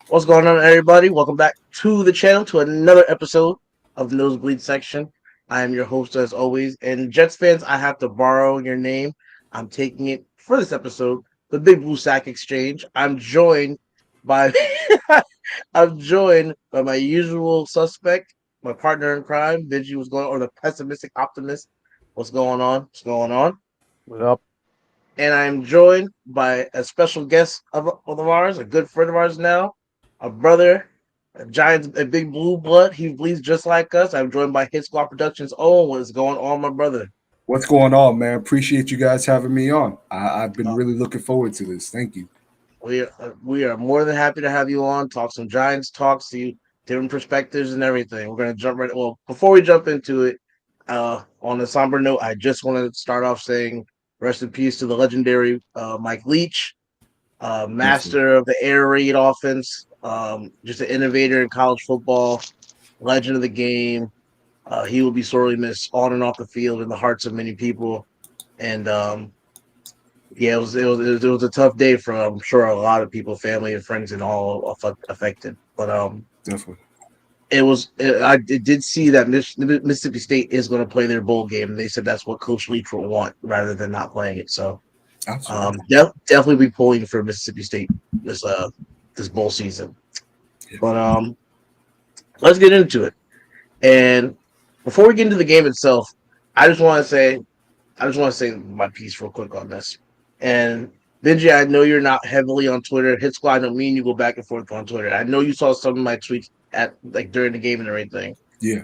What's going on, everybody? Welcome back to the channel to another episode of the Nosebleed section. I am your host, as always. And Jets fans, I have to borrow your name. I'm taking it for this episode, the Big Blue Sack Exchange. By I'm joined by my usual suspect, my partner in crime, Benji. What's going on? Or the pessimistic optimist. What's going on? What's going on? What up? And I'm joined by a special guest of ours, a good friend of ours now, a brother, a giant, a big blue blood. He bleeds just like us. I'm joined by Hitsquad Productions. Oh, what's going on, my brother? What's going on, man? Appreciate you guys having me on. I've been Uh, really looking forward to this. Thank you. we are more than happy to have you on. Talk some Giants talk, see different perspectives and everything. We're gonna jump right. Well, before we jump into it, on a somber note, I just want to start off saying rest in peace to the legendary Mike Leach, Definitely. master of the air raid offense, just an innovator in college football, legend of the game. He will be sorely missed on and off the field in the hearts of many people. And yeah, it was a tough day for I'm sure a lot of people, family and friends, and all affected. But Definitely. I did see that Mississippi State is going to play their bowl game. And they said that's what Coach Leach will want rather than not playing it. So Absolutely. definitely be pulling for Mississippi State this bowl season. Yeah. But let's get into it. And before we get into the game itself, I just want to say I just want to say my piece real quick on this. And Benji, I know you're not heavily on Twitter. Hit Squad, I don't mean you go back and forth on Twitter. I know you saw some of my tweets at like during the game and everything. Yeah.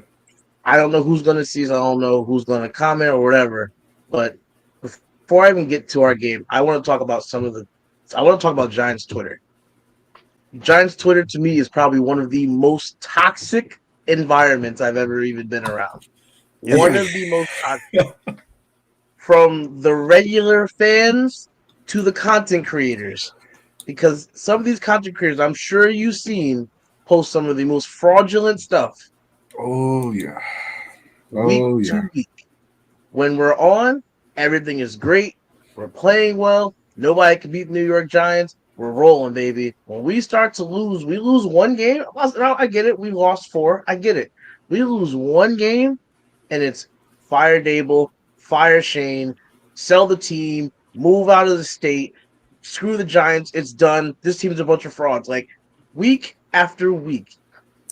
I don't know who's gonna see, so I don't know who's gonna comment or whatever. But before I even get to our game, I want to talk about Giants Twitter. Giants Twitter to me is probably one of the most toxic environments I've ever even been around. One Yeah. of the most toxic, from the regular fans to the content creators, because some of these content creators, I'm sure you've seen, post some of the most fraudulent stuff Oh yeah. week Oh to yeah. week. When we're on, everything is great. We're playing well. Nobody can beat the New York Giants. We're rolling, baby. When we start to lose, we lose one game. I get it. We lost four. I get it. We lose one game, and it's fire Dable, fire Shane, sell the team, move out of the state, screw the Giants. It's done. This team's a bunch of frauds. Like week after week,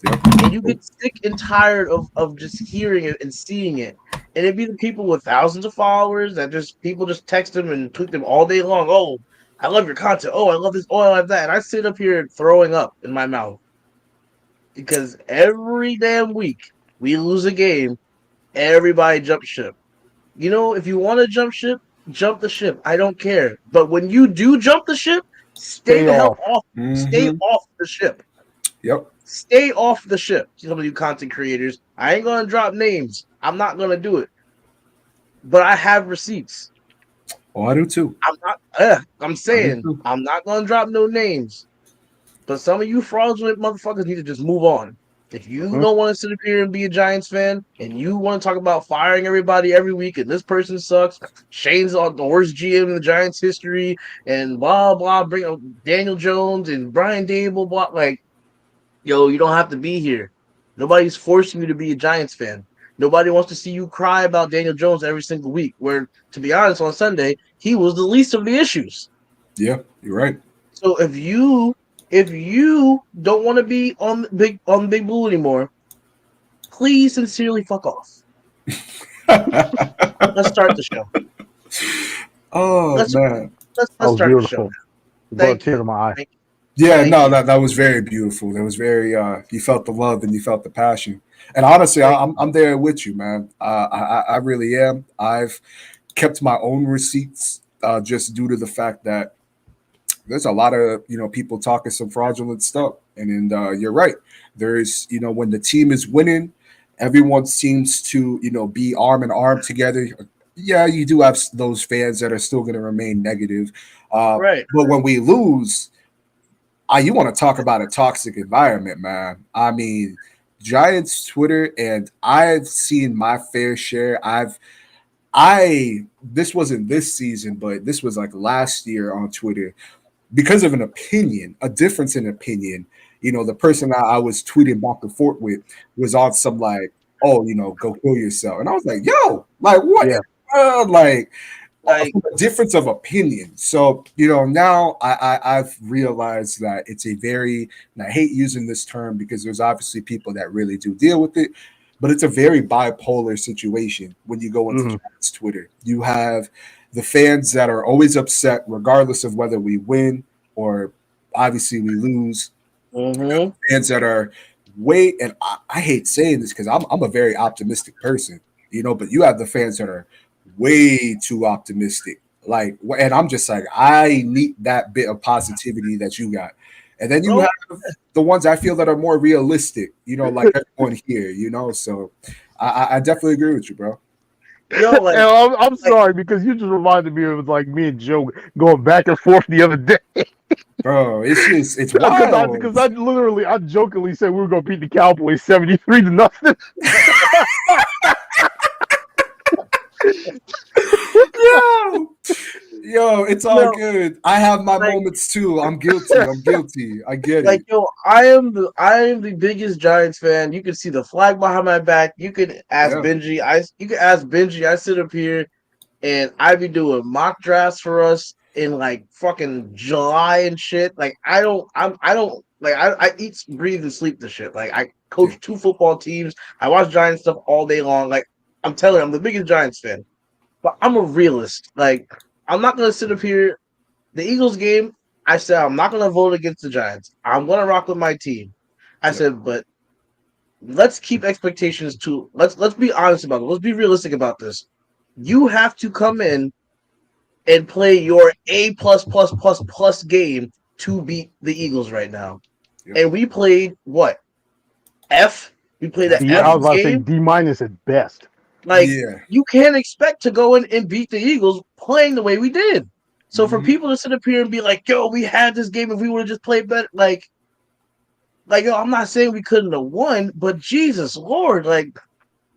and you Yep. get sick and tired of just hearing it and seeing it. And it'd be the people with thousands of followers that just people just text them and tweet them all day long. Oh, I love your content. Oh, I love this. Oh, I love that. And I sit up here throwing up in my mouth because every damn week we lose a game, everybody jump ship. You know, if you want to jump ship, jump the ship. I don't care. But when you do jump the ship, stay Stay the hell off. off. Stay Mm-hmm. off the ship. Yep. Stay off the ship. Some of you content creators. I ain't gonna drop names. I'm not gonna do it. But I have receipts. Oh, I do too. I'm not. I'm I do saying too. I'm not gonna drop no names. But some of you fraudulent motherfuckers need to just move on. If you Hmm? don't want to sit up here and be a Giants fan, and you want to talk about firing everybody every week, and this person sucks, Shane's on the worst GM in the Giants history, and blah blah, bring up Daniel Jones and Brian Dable, blah, like, yo, you don't have to be here. Nobody's forcing you to be a Giants fan. Nobody wants to see you cry about Daniel Jones every single week. Where, to be honest, on Sunday he was the least of the issues. Yeah. You're right. So if you don't want to be on Big Blue anymore, please sincerely fuck off. Let's start the show. Oh Let's man. That let's was start the show beautiful. now. You brought a Thank tear you. to my eye. Thank you. Yeah, Thank no, you. that was very beautiful. That was very you felt the love and you felt the passion. And honestly, Thank I'm there with you, man. I really am. I've kept my own receipts just due to the fact that there's a lot of people talking some fraudulent stuff, and you're right. There's when the team is winning, everyone seems to be arm in arm together. Yeah, you do have those fans that are still going to remain negative, you. Right. but when we lose, you want to talk about a toxic environment, man. I mean, Giants Twitter, and I've seen my fair share. I this wasn't this season, but this was like last year on Twitter because of an opinion, a difference in opinion. the person I was tweeting back and forth with was on some like, oh, go kill yourself. And I was like, yo, like what? Yeah. Like Like, from a difference of opinion. So, now I've realized that it's a very, and I hate using this term because there's obviously people that really do deal with it, but it's a very bipolar situation when you go into Hmm. Giants Twitter. You have the fans that are always upset, regardless of whether we win or obviously we lose. mm-hmm. Fans that are way, and I hate saying this because I'm a very optimistic person, but you have the fans that are way too optimistic. Like, and I'm just like, I need that bit of positivity that you got. And then you Bro, have the ones I feel that are more realistic, like everyone here, So I definitely agree with you, bro. yo, And I'm like, sorry because you just reminded me of like me and Joe going back and forth the other day. Bro, it's Because I wild. because I literally I jokingly said we were gonna beat the Cowboys 73-0. Yo, yo, it's all no, good. I have my like, moments too. I'm guilty. I'm guilty. I get it. yo, I am the biggest Giants fan. You can see the flag behind my back. You can ask Yeah. Benji. You can ask Benji. I sit up here and I be doing mock drafts for us in like fucking July and shit. Like I don't like I eat, breathe, and sleep this shit. Like I Yeah. coach 2 football teams. I watch Giants stuff all day long. Like I'm telling you, I'm the biggest Giants fan. But I'm a realist. Like I'm not gonna sit up here. The Eagles game, I said I'm not gonna vote against the Giants. I'm gonna rock with my team. I Yep. said, but let's keep expectations to let's be honest about it. Let's be realistic about this. You have to come in and play your A plus plus plus plus game to beat the Eagles right now. Yep. And we played what? F? We played an I F was about to say game? D minus at best. Like, Yeah. you can't expect to go in and beat the Eagles playing the way we did. So for Hmm. people to sit up here and be like, yo, we had this game if we would have just played better, like yo, I'm not saying we couldn't have won, but Jesus Lord, like,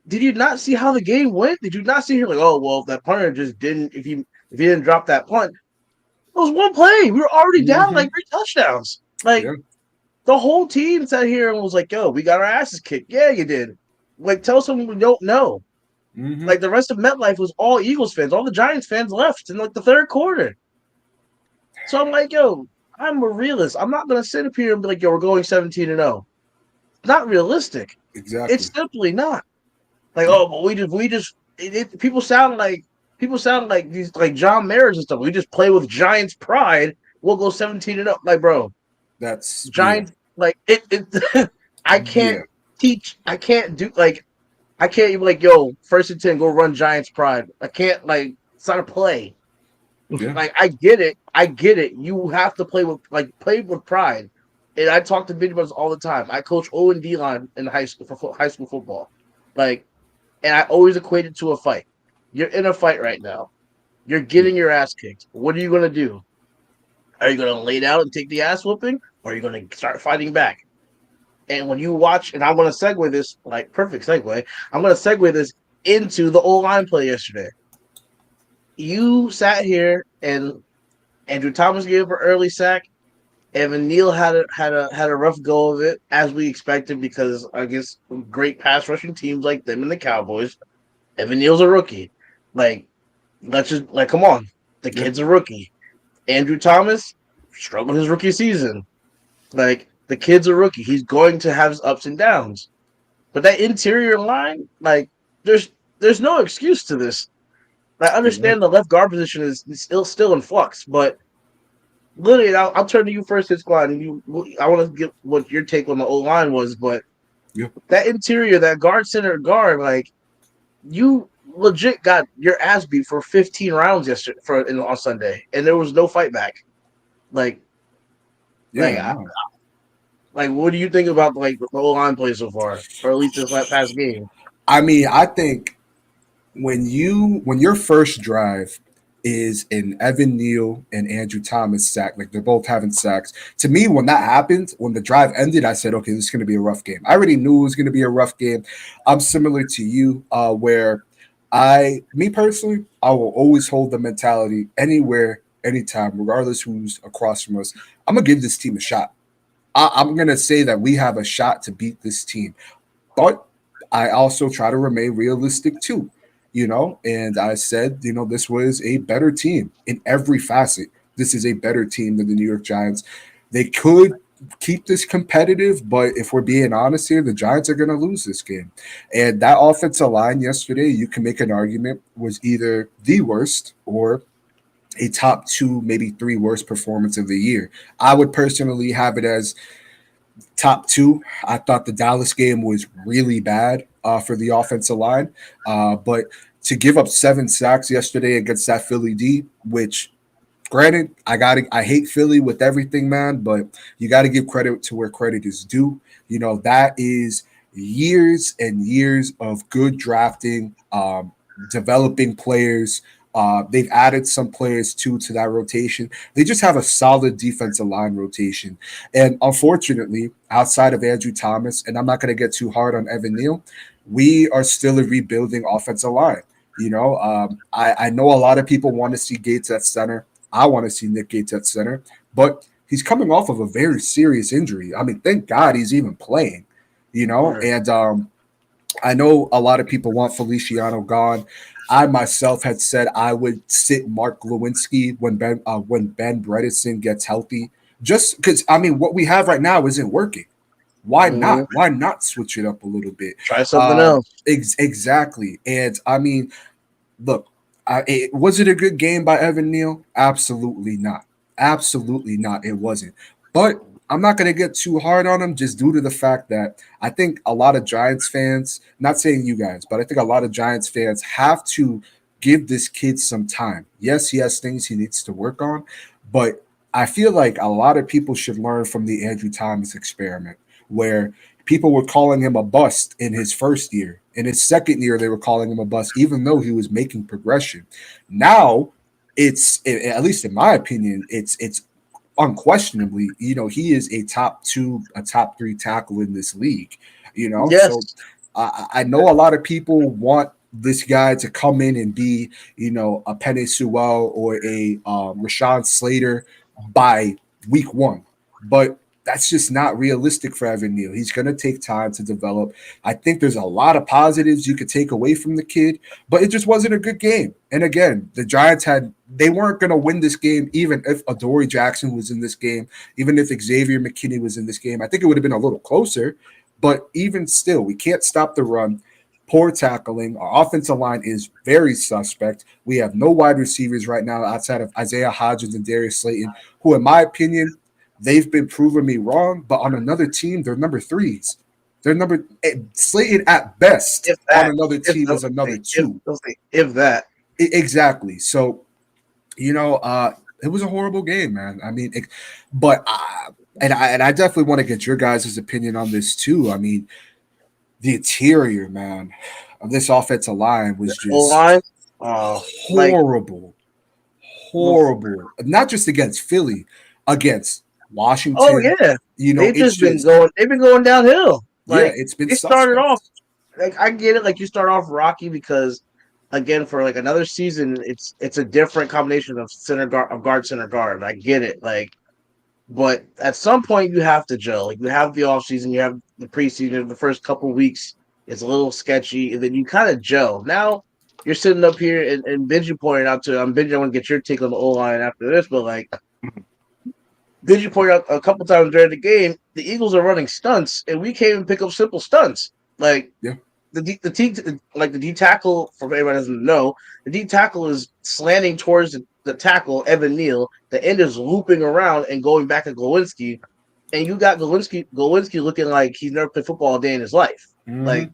did you not see how the game went? Did you not see here like, oh well, that punter just didn't if he didn't drop that punt, it was one play. We were already down Hmm. like 3 touchdowns. Like Yeah. the whole team sat here and was like, "Yo, we got our asses kicked." Yeah, you did. Like, tell someone we don't know. Hmm. Like the rest of MetLife was all Eagles fans. All the Giants fans left in like the third quarter. So I'm like, "Yo, I'm a realist. I'm not gonna sit up here and be like, yo, we're going 17-0. Not realistic. It's Exactly. simply not. Like, Yeah. oh, but we just people sound like these like John Mayers and stuff. We just play with Giants pride. We'll go 17-0. Like, bro, That's yeah. Giants like it I can't Yeah. teach. I can't do like I can't even like yo 1st and 10 go run Giants pride. I can't like it's not a play. Yeah. Like I get it. I get it. You have to play with pride. And I talk to video brothers all the time. I coach O and D line in high school for high school football. Like, and I always equate it to a fight. You're in a fight right now. You're Yeah. getting your ass kicked. What are you gonna do? Are you gonna lay down and take the ass whooping, or are you gonna start fighting back? And when you watch, and I want to segue this, like perfect segue. I'm gonna segue this into the O line play yesterday. You sat here and Andrew Thomas gave up an early sack. Evan Neal had a rough go of it, as we expected, because against great pass rushing teams like them and the Cowboys, Evan Neal's a rookie. Like, let's just like come on, the Yeah. kid's a rookie. Andrew Thomas struggled his rookie season. Like the kid's a rookie, he's going to have his ups and downs. But that interior line, like, there's no excuse to this. I understand the left guard position is still in flux, but literally, I'll turn to you first, Hitsquad, and I want to get what your take on the O line was, but Yeah. that interior, that guard center guard, like you legit got your ass beat for 15 rounds yesterday on Sunday, and there was no fight back. Like, like, Yeah. No. what do you think about like the O line play so far, or at least this past game? I mean, I think when your first drive is an Evan Neal and Andrew Thomas sack, like they're both having sacks. To me, when that happened, when the drive ended, I said, okay, this is going to be a rough game. I already knew it was going to be a rough game. I'm similar to you, where me personally, I will always hold the mentality anywhere, anytime, regardless who's across from us. I'm gonna give this team a shot. I'm gonna say that we have a shot to beat this team, but I also try to remain realistic too. And I said, this was a better team in every facet. This is a better team than the New York Giants. They could keep this competitive, but if we're being honest here, the Giants are going to lose this game. And that offensive line yesterday, you can make an argument, was either the worst or a top two, maybe three worst performance of the year. I would personally have it as top two. I thought the Dallas game was really bad for the offensive line, but to give up 7 sacks yesterday against that Philly D, which granted, I hate Philly with everything, man, but you got to give credit to where credit is due. That is years and years of good drafting, developing players. They've added some players too to that rotation. They just have a solid defensive line rotation. And unfortunately, outside of Andrew Thomas, and I'm not going to get too hard on Evan Neal, we are still a rebuilding offensive line. I know a lot of people want to see Gates at center. I want to see Nick Gates at center, but he's coming off of a very serious injury. I mean, thank God he's even playing, Right. and I know a lot of people want Feliciano gone. I myself had said I would sit Mark Lewinsky when Ben Bredesen gets healthy, just because I mean what we have right now isn't working. Why Hmm. not? Why not switch it up a little bit? Try something else. Exactly, and I mean, look, was it a good game by Evan Neal? Absolutely not. Absolutely not. It wasn't. But I'm not going to get too hard on him just due to the fact that I think a lot of Giants fans, not saying you guys, but I think a lot of Giants fans have to give this kid some time. Yes, he has things he needs to work on, but I feel like a lot of people should learn from the Andrew Thomas experiment, where people were calling him a bust in his first year. In his second year, they were calling him a bust, even though he was making progression. Now, at least in my opinion, it's unquestionably, he is a top two, a top three tackle in this league. So Yes. I know a lot of people want this guy to come in and be, a Penny Sewell or a Rashawn Slater by week one, but that's just not realistic for Evan Neal. He's going to take time to develop. I think there's a lot of positives you could take away from the kid, but it just wasn't a good game. And again, the Giants they weren't going to win this game even if Adoree Jackson was in this game, even if Xavier McKinney was in this game. I think it would have been a little closer, but even still, we can't stop the run. Poor tackling. Our offensive line is very suspect. We have no wide receivers right now outside of Isaiah Hodgins and Darius Slayton, who, in my opinion, they've been proving me wrong. But on another team, they're number threes. They're Slayton at best If on that. another If team those is another if two. those if that. Exactly. So it was a horrible game, man. I mean, but and I definitely want to get your guys' opinion on this too. I mean, the interior, man, of this offensive line was O just line. Like horrible, the horrible. Not just against Philly, against oh Washington. yeah, It's just they've been going downhill. yeah, Like it's been they started off suspect. like I get it. Like you start off rocky because again for like another season, it's a different combination of guard center guard. I get it. Like, but at some point you have to gel. Like you have the off season, you have the preseason. The first couple weeks it's a little sketchy, and then you kind of gel. Now you're sitting up here and Benji pointed out to Benji. I want to get your take on the O line after this, but like Benji pointed out a couple times during the game, the Eagles are running stunts, and we can't even pick up simple stunts. Like Yeah. the D tackle, for everyone doesn't know, the D tackle is slanting towards the tackle, Evan Neal. The end is looping around and going back at Glowinski, and you got Glowinski looking like he's never played football a day in his life. Hmm. Like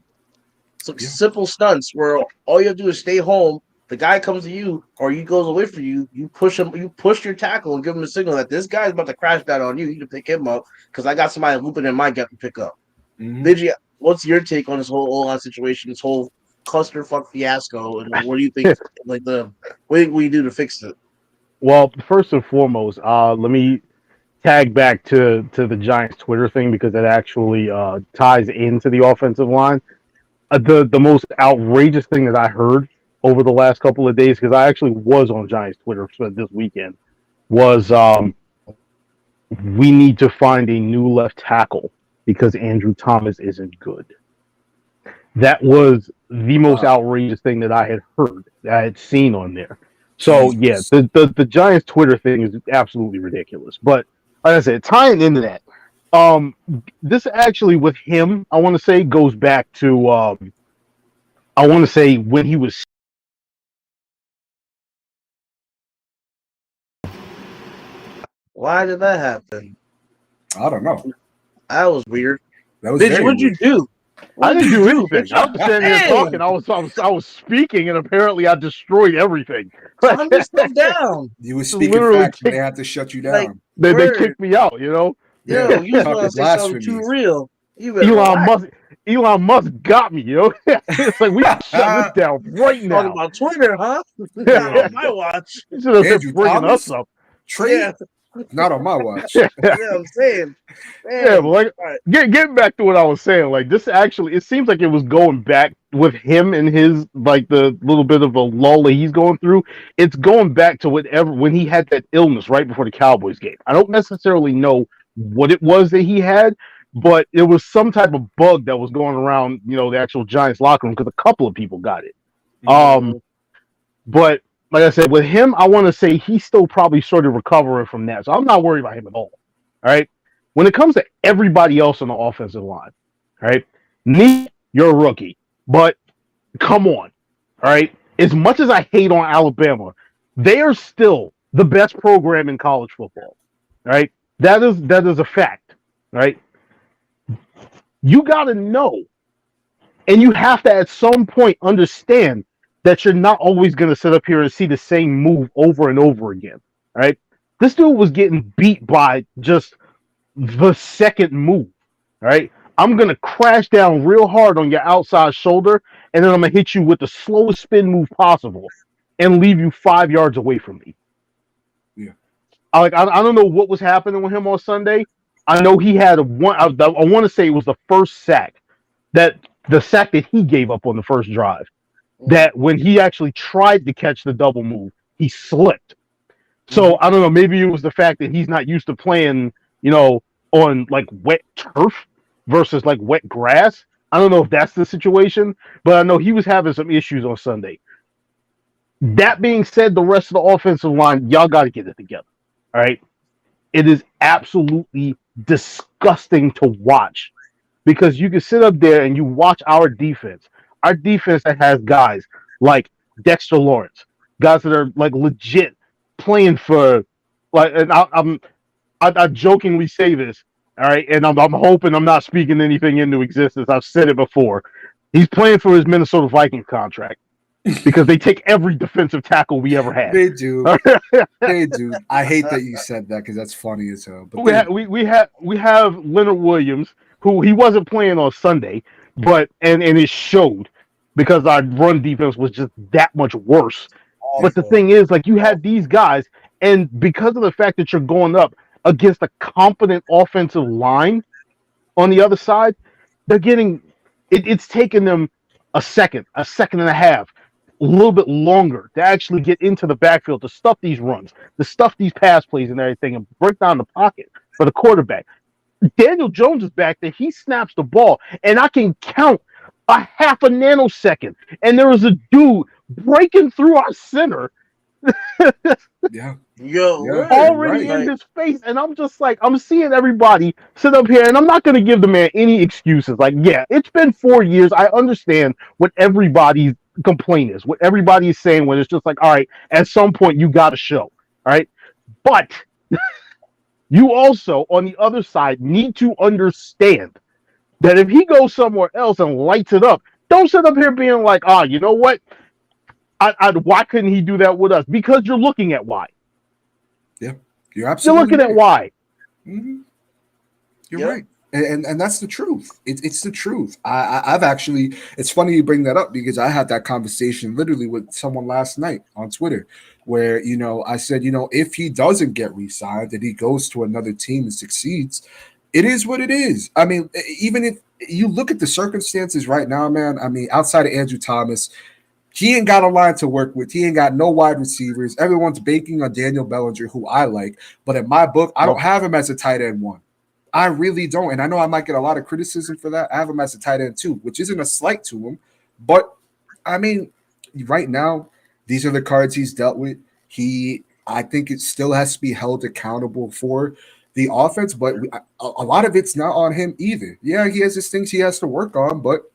so Yeah. simple stunts where all you have to do is stay home. The guy comes to you, or he goes away from you. You push him. You push your tackle and give him a signal that this guy's about to crash down on you. You can pick him up because I got somebody looping in my gut to pick up. Hmm. Digi, what's your take on this whole O-line situation, this whole clusterfuck fiasco, and what do you think? Like what do you do to fix it? Well, first and foremost, let me tag back to the Giants Twitter thing because it actually ties into the offensive line. The most outrageous thing that I heard over the last couple of days, because I actually was on Giants Twitter for this weekend, was we need to find a new left tackle because Andrew Thomas isn't good. That was the most Wow. outrageous thing that I had heard, that I had seen on there. So yeah, Jesus. the Giants Twitter thing is absolutely ridiculous. But like I said, tying into that, um, this actually with him, I want to say goes back to I want to say when he was. Why did that happen? I don't know. That was weird. That was Bitch, very what'd you weird. do? What I did didn't you do do, anything. bitch? I was standing here talking. Dang! I was speaking, and apparently I destroyed everything. Like Calm yourself down. You were speaking literally facts, and they kicked. had to shut you Like, down. They word. kicked me out. You know. Yeah, Yo, you just want talking to say something blasphemy. too real. You better Elon relax. Musk. Elon Musk got me. You know. It's like we shut this down right Talking now. about Twitter, huh? Not Yeah. on my watch. You should have been Andrew bringing us Thomas up. Yeah, trade, not on my watch. Yeah, yeah, I'm saying. yeah, but Dang. like All right. getting back to what I was saying, like this actually, it seems like it was going back with him and his like the little bit of a lull that he's going through. It's going back to whatever when he had that illness right before the Cowboys game. I don't necessarily know what it was that he had, but it was some type of bug that was going around, the actual Giants locker room because a couple of people got it. Um, Mhm. but like I said, with him, I want to say he's still probably sort of recovering from that, so I'm not worried about him at all. All right. When it comes to everybody else on the offensive line, all right, Nick, you're a rookie, but come on, all right. As much as I hate on Alabama, they are still the best program in college football. All right, that is a fact. All right, you got to know, and you have to at some point understand that you're not always going to sit up here and see the same move over and over again. All right, this dude was getting beat by just the second move. All right. I'm gonna crash down real hard on your outside shoulder, and then I'm gonna hit you with the slowest spin move possible and leave you 5 yards away from me. Yeah. I don't know what was happening with him on Sunday. I know he had a one. I want to say it was the first sack, that the sack that he gave up on the first drive. That when he actually tried to catch the double move, he slipped. So I don't know. Maybe it was the fact that he's not used to playing, on like wet turf versus like wet grass. I don't know if that's the situation, but I know he was having some issues on Sunday. That being said, the rest of the offensive line, y'all got to get it together. All right. It is absolutely disgusting to watch because you can sit up there and you watch our defense that has guys like Dexter Lawrence, guys that are like legit playing for, like, and I jokingly say this, all right, and I'm hoping I'm not speaking anything into existence. I've said it before. He's playing for his Minnesota Vikings contract because they take every defensive tackle we ever had. They do. They do. I hate that you said that because that's funny as hell. But we, they ha- do. we have Leonard Williams, who he wasn't playing on Sunday, but and it showed because our run defense was just that much worse. But the Awful. thing is, like, you have these guys, and because of the fact that you're going up against a competent offensive line on the other side, they're getting it's taken them a second and a half, a little bit longer to actually get into the backfield to stuff these runs, to stuff these pass plays and everything, and break down the pocket for the quarterback. Daniel Jones is back there. He snaps the ball, and I can count a half a nanosecond, and there was a dude breaking through our center Yeah. Yo, Yeah. word. already Right. in Like, his face, and I'm just like, I'm seeing everybody sit up here, and I'm not going to give the man any excuses. Like, yeah, it's been 4 years. I understand what everybody's complaint is, what everybody is saying when it's just like, all right, at some point you got to show, all right, but you also on the other side need to understand that if he goes somewhere else and lights it up, don't sit up here being like, you know what? Why couldn't he do that with us? Because you're looking at why. Yeah. You're You're absolutely looking at right. why. Mm-hmm. You're yep. right. And that's the truth. It's the truth. I've actually, it's funny you bring that up because I had that conversation literally with someone last night on Twitter where, I said, if he doesn't get re-signed and he goes to another team and succeeds, it is what it is. I mean, even if you look at the circumstances right now, man, I mean, outside of Andrew Thomas, He ain't got a line to work with. He ain't got no wide receivers. Everyone's banking on Daniel Bellinger, who I like. But in my book, I don't have him as a tight end one. I really don't. And I know I might get a lot of criticism for that. I have him as a tight end two, which isn't a slight to him. But I mean, right now, these are the cards he's dealt with. I think it still has to be held accountable for the offense, but a lot of it's not on him either. Yeah, he has his things he has to work on, but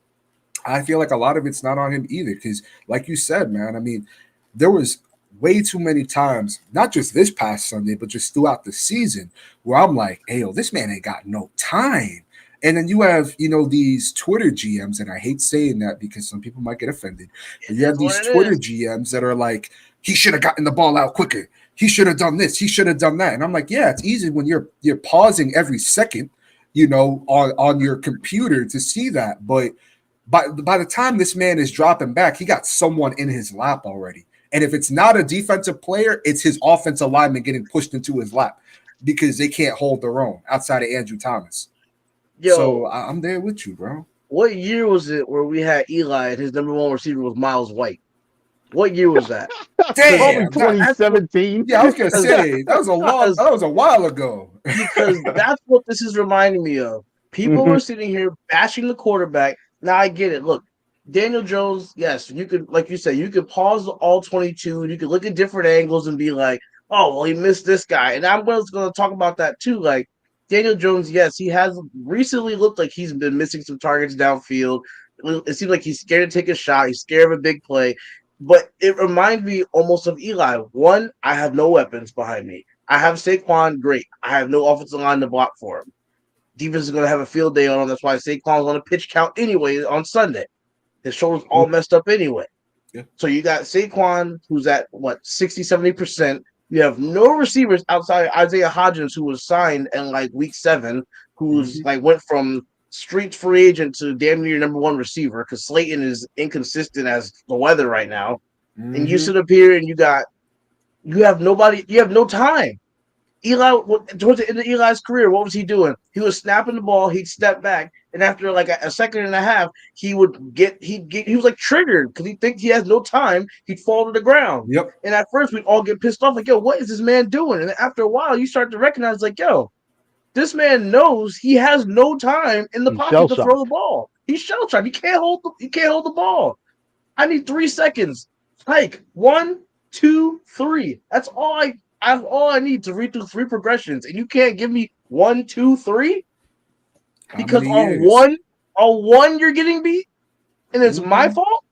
I feel like a lot of it's not on him either. Because, like you said, man, I mean, there was way too many times, not just this past Sunday, but just throughout the season, where I'm like, hey, yo, this man ain't got no time. And then you have, these Twitter GMs, and I hate saying that because some people might get offended, but It you have is what these it Twitter is. GMs that are like, he should have gotten the ball out quicker. He should have done this. He should have done that. And I'm like, yeah, it's easy when you're pausing every second, on your computer to see that. But by the time this man is dropping back, he got someone in his lap already. And if it's not a defensive player, it's his offensive lineman getting pushed into his lap because they can't hold their own outside of Andrew Thomas. So Yo, I'm there with you, bro. what year was it where we had Eli and his number one receiver was Miles White? What year was that? Because Probably Damn. that's what 2017. Yeah, I was gonna because say because that was a while ago. because that's what this is reminding me of. People Mhm. were sitting here bashing the quarterback. Now I get it. Look, Daniel Jones, yes, you could, like you said, you could pause all 22, and you could look at different angles and be like, oh, well, he missed this guy. And I'm going to talk about that too. Like, Daniel Jones, yes, he has recently looked like he's been missing some targets downfield. It seems like he's scared to take a shot. He's scared of a big play. But it reminds me almost of Eli. One, I have no weapons behind me. I have Saquon, great. I have no offensive line to block for him. Defense is going to have a field day on him. That's why Saquon's on a pitch count anyway on Sunday. His shoulder's all messed up anyway. Yeah. So you got Saquon, who's at what 60, 70%. You have no receivers outside Isaiah Hodgins, who was signed in like week 7, who's Mhm. like went from street free agent to damn near number one receiver because Slayton is inconsistent as the weather right now. And you Mhm. sit up here and you have nobody, you have no time. Eli, towards the end of Eli's career, what was he doing? He was snapping the ball, he'd step back, and after like a second and a half, he was like triggered because he thinks he has no time. He'd fall to the ground, Yep. and at first we'd all get pissed off, like, "Yo, what is this man doing?" And then after a while, you start to recognize, like, "Yo, this man knows he has no time in the He's shell pocket to throw the shocked. ball. He's shell shocked. He can't hold the ball. I need 3 seconds. Like 1, 2, 3. That's all I need to read through 3 progressions. And you can't give me 1, 2, 3 How because many years? on one you're getting beat, and it's my Mhm. fault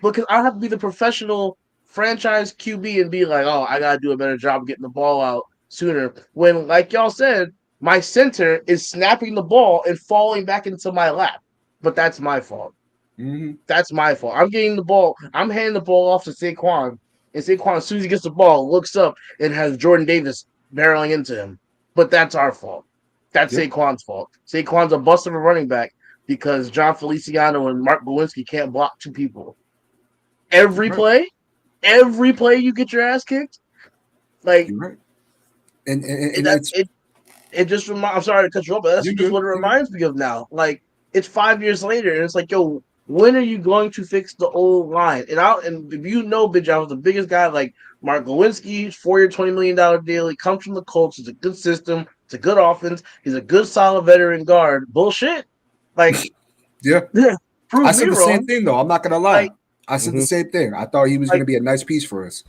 because I have to be the professional franchise QB and be like, oh, I gotta do a better job of getting the ball out sooner. When, like y'all said, my center is snapping the ball and falling back into my lap. But that's my fault. Mhm. That's my fault. I'm getting the ball. I'm handing the ball off to Saquon, and Saquon, as soon as he gets the ball, looks up and has Jordan Davis barreling into him. But that's our fault. That's Yeah. Saquon's fault. Saquon's a bust of a running back because John Feliciano and Mark Lewinsky can't block two people. You're Every right. play, every play you get your ass kicked. Like You're right. And that it's it just reminds. I'm sorry to cut you off, but that's you're just good. what it You're good. reminds me of now. Like it's 5 years later, and it's like, yo, when are you going to fix the old line? And if you know, bitch, I was the biggest guy. Like Mark Lewinsky, 4-year, $20 million deal. He comes from the Colts. It's a good system. It's a good offense. He's a good, solid veteran guard. Bullshit. Like, Yeah. I prove me said the same wrong. thing though. I'm not gonna lie. Like, I said the Mhm. same thing. I thought he was like gonna be a nice piece for us.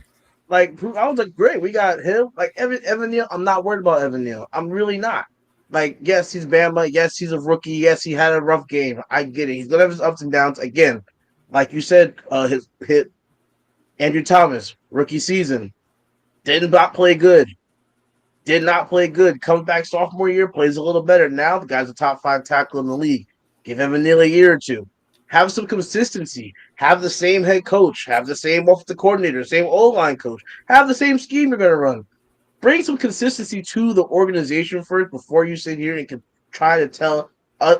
I was like, great, we got him. Like Evan Neal, I'm not worried about Evan Neal. I'm really not. Like, yes, he's Bama. Yes, he's a rookie. Yes, he had a rough game. I get it. He's gonna have his ups and downs. Again, like you said, his hit Andrew Thomas rookie season did not play good. Did not play good. Comes back sophomore year, plays a little better. Now the guy's a top 5 tackle in the league. Give Evan Neal a year or two. Have some consistency. Have the same head coach. Have the same offensive coordinator. Same O line coach. Have the same scheme you're gonna run. Bring some consistency to the organization first before you sit here and can try to tell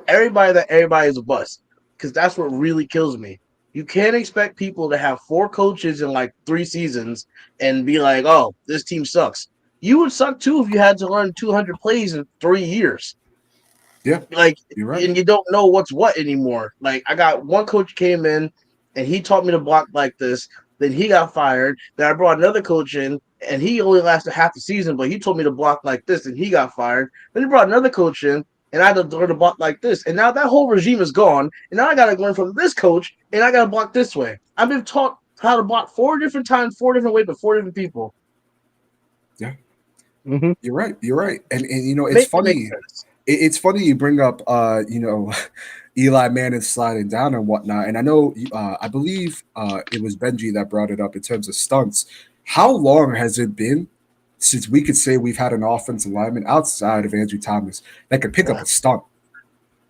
everybody that everybody is a bust. Because that's what really kills me. You can't expect people to have 4 coaches in like 3 seasons and be like, "Oh, this team sucks." You would suck too if you had to learn 200 plays in 3 years. Yeah, Like, you're right. and you don't know what's what anymore. Like, I got one coach came in and he taught me to block like this. Then he got fired. Then I brought another coach in, and he only lasted half the season, but he told me to block like this, and he got fired. Then he brought another coach in, and I had to learn to block like this. And now that whole regime is gone, and now I got to learn from this coach, and I got to block this way. I've been taught how to block 4 different times, 4 different ways, but 4 different people. Yeah, Hmm. you're right. You're right. And you know, it's Make it make funny. sense. It's funny you bring up, Eli Manning sliding down and whatnot. And I know, I believe it was Benji that brought it up in terms of stunts. How long has it been since we could say we've had an offensive lineman outside of Andrew Thomas that could pick up a stunt?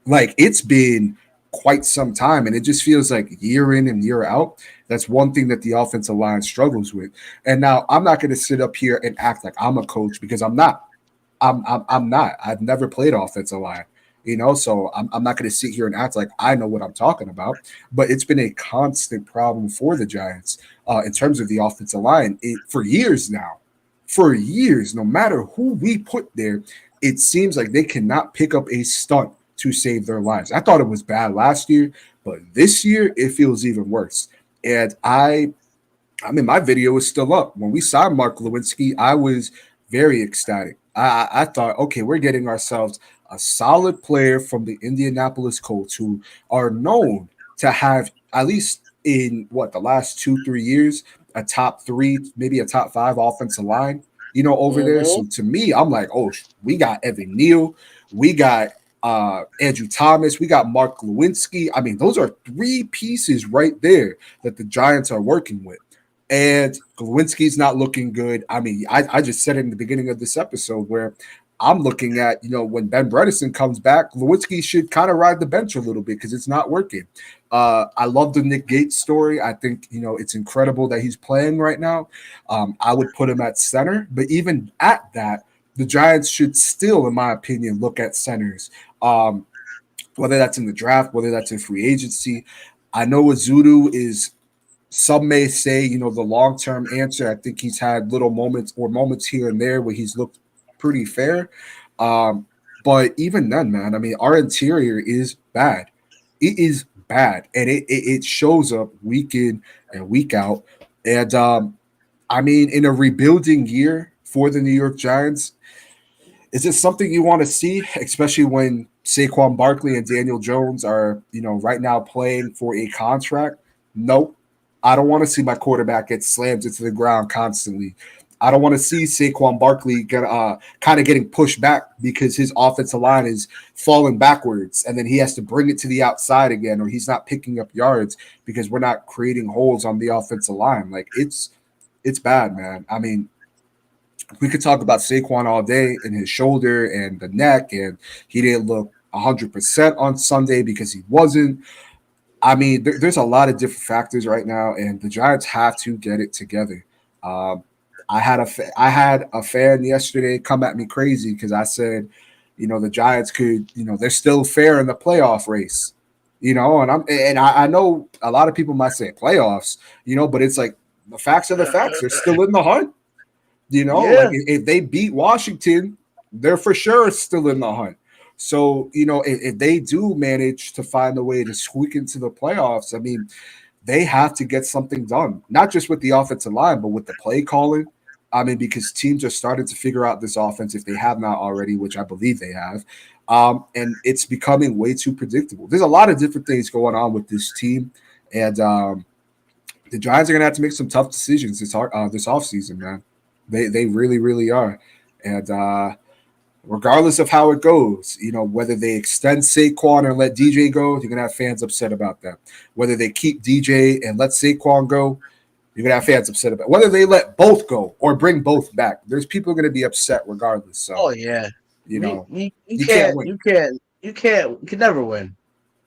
Like, it's been quite some time, and it just feels like year in and year out. That's one thing that the offensive line struggles with. And now I'm not going to sit up here and act like I'm a coach, because I'm not. I'm not. I've never played offensive line, so I'm not going to sit here and act like I know what I'm talking about. But it's been a constant problem for the Giants in terms of the offensive line for years now. For years, no matter who we put there, it seems like they cannot pick up a stunt to save their lives. I thought it was bad last year, but this year it feels even worse. And I mean, my video is still up. When we signed Mark Lewinsky, I was very ecstatic. I thought, okay, we're getting ourselves a solid player from the Indianapolis Colts, who are known to have, at least in what, the last 2, 3 years, a top three, maybe a top five offensive line, over there. Mm-hmm. So to me, I'm like, oh, we got Evan Neal, we got Andrew Thomas, we got Mark Lewinsky. I mean, those are three pieces right there that the Giants are working with. And Glowinski's not looking good. I mean, I just said it in the beginning of this episode where I'm looking at, when Ben Bredesen comes back, Glowinski should kind of ride the bench a little bit because it's not working. I love the Nick Gates story. I think, it's incredible that he's playing right now. I would put him at center, but even at that, the Giants should still, in my opinion, look at centers. Whether that's in the draft, whether that's in free agency. I know Azudu is, some may say, the long term answer. I think he's had little moments here and there where he's looked pretty fair. But even then, man, I mean, our interior is bad. It is bad, and it shows up week in and week out. And I mean, in a rebuilding year for the New York Giants, is it something you want to see, especially when Saquon Barkley and Daniel Jones are, right now playing for a contract? No, I don't want to see my quarterback get slammed into the ground constantly. I don't want to see Saquon Barkley get kind of getting pushed back because his offensive line is falling backwards, and then he has to bring it to the outside again, or he's not picking up yards because we're not creating holes on the offensive line. Like, it's bad, man. I mean, we could talk about Saquon all day and his shoulder and the neck, and he didn't look 100% on Sunday because he wasn't. I mean, there's a lot of different factors right now, and the Giants have to get it together. Um, I had a fan yesterday come at me crazy because I said, the Giants could, they're still fair in the playoff race, and I know a lot of people might say playoffs, but it's like the facts are the facts. They're still in the hunt. Like Yeah. if they beat Washington, they're for sure still in the hunt. So, if they do manage to find a way to squeak into the playoffs, I mean, they have to get something done, not just with the offensive line, but with the play calling. I mean, because teams are starting to figure out this offense if they have not already, which I believe they have. And it's becoming way too predictable. There's a lot of different things going on with this team. And the Giants are going to have to make some tough decisions this offseason, man. They really, really are. And regardless of how it goes, whether they extend Saquon and let DJ go, you're going to have fans upset about that. Whether they keep DJ and let Saquon go, you're going to have fans upset about it. Whether they let both go or bring both back, there's people going to be upset regardless. So, Oh yeah. you You, know, you, you you can't can't win. you can't you can't you can never win. You can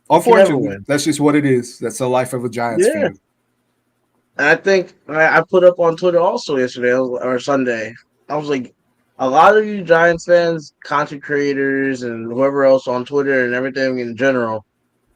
never Unfortunately, win. that's just what it is. That's the life of a Giants Yeah. fan. And I think I put up on Twitter also yesterday or Sunday. I was like, a lot of you Giants fans, content creators, and whoever else on Twitter and everything in general,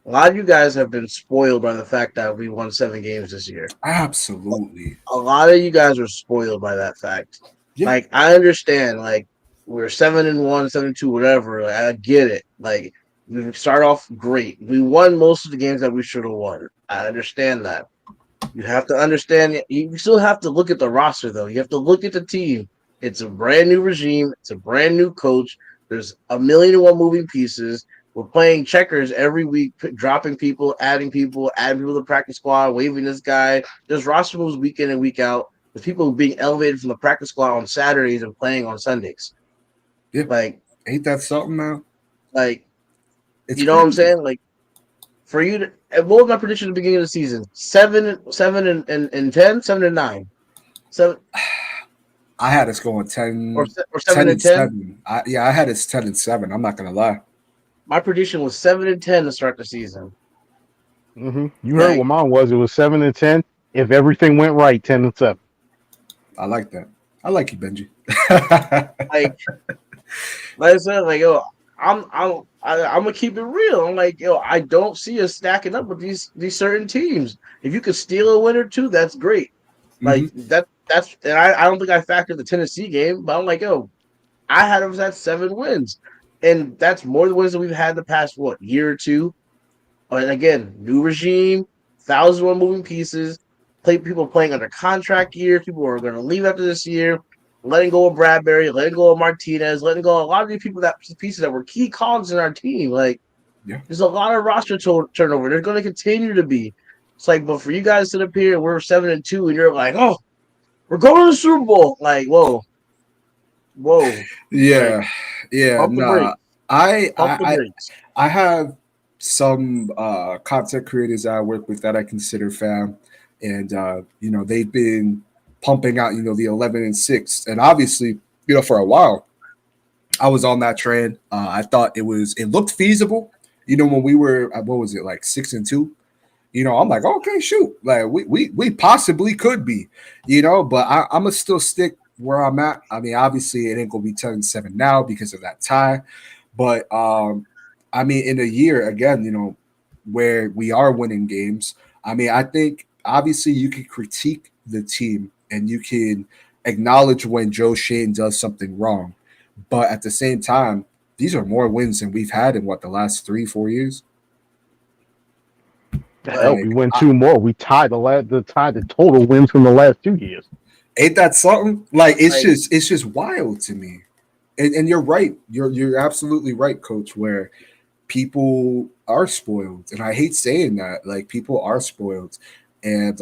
a lot of you guys have been spoiled by the fact that we won 7 games this year. Absolutely. A lot of you guys are spoiled by that fact. Yeah. Like, I understand, like, we're 7-1, 7-2, whatever. Like, I get it. Like, We start off great. We won most of the games that we should have won. I understand that. You have to understand. You still have to look at the roster, though. You have to look at the team. It's a brand new regime. It's a brand new coach. There's a million and one moving pieces. We're playing checkers every week, dropping people, adding people to the practice squad, waving this guy. There's roster moves week in and week out. There's people being elevated from the practice squad on Saturdays and playing on Sundays. Yeah, Like, ain't that something, man? like It's you know what I'm crazy. saying? Like for you to, what was my prediction at the beginning of the season? 7 and 10, 7 and 9, 7 I had us going 10, or 10 and 7 and 10. 7. I had us 10-7. I'm not gonna lie. My prediction was 7 and 10 to start the season. You heard what Like, mine was. It was 7-10. If everything went right, 10-7. I like that. I like you, Benji. like, like I said, like yo, I'm gonna keep it real. I'm like yo, I don't see us stacking up with these certain teams. If you could steal a win or two, that's great. Hmm. Like that's and I don't think I factored the Tennessee game, but I'm like yo, I had us at 7 wins, and that's more than wins that we've had the past year or two. And again, new regime, 1,001 moving pieces, people playing under contract years, people who are going to leave after this year, letting go of Bradbury, letting go of Martinez, letting go of a lot of these people that pieces that were key cogs in our team. Like Yeah. there's a lot of roster turnover. There's going to continue to be. It's like, but for you guys to sit up here and we're 7-2, and you're like, oh, we're going to the Super Bowl. Like, whoa, like Yeah. Yeah. pump the Nah. brakes, I pump I the I, brakes. I have some content creators I work with that I consider fam, and they've been pumping out the 11-6, and obviously for a while I was on that train. I thought it looked feasible. When we were what was it, like 6-2. I'm like, okay, shoot, like we possibly could be, but I'm gonna still stick where I'm at. I mean, obviously it ain't gonna be 10-7 now because of that tie, but I mean, in a year again, where we are winning games. I mean, I think obviously you can critique the team and you can acknowledge when Joe Shane does something wrong, but at the same time, these are more wins than we've had in the last 3-4 years. Hell, Like, we Like, win two more. We tied the total wins from the last 2 years. ain't that something? Like, like it's just wild to me. And you're right. You're absolutely right, Coach. Where people are spoiled, and I hate saying that. Like, people are spoiled, and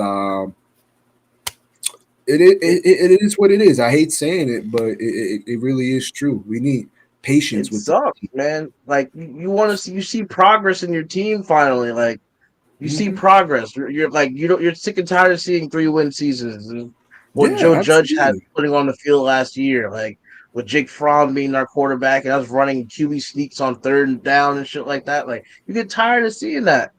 it is what it is. I hate saying it, but it really is true. We need patience it with the sucks, man. Like you want to see progress in your team finally. Like you see Mhm. progress. You're like you're sick and tired of seeing 3-win seasons and what Yeah, Joe Judge had absolutely. putting on the field last year. Like with Jake Fromm being our quarterback and us running QB sneaks on third and down and shit like that. Like you get tired of seeing that.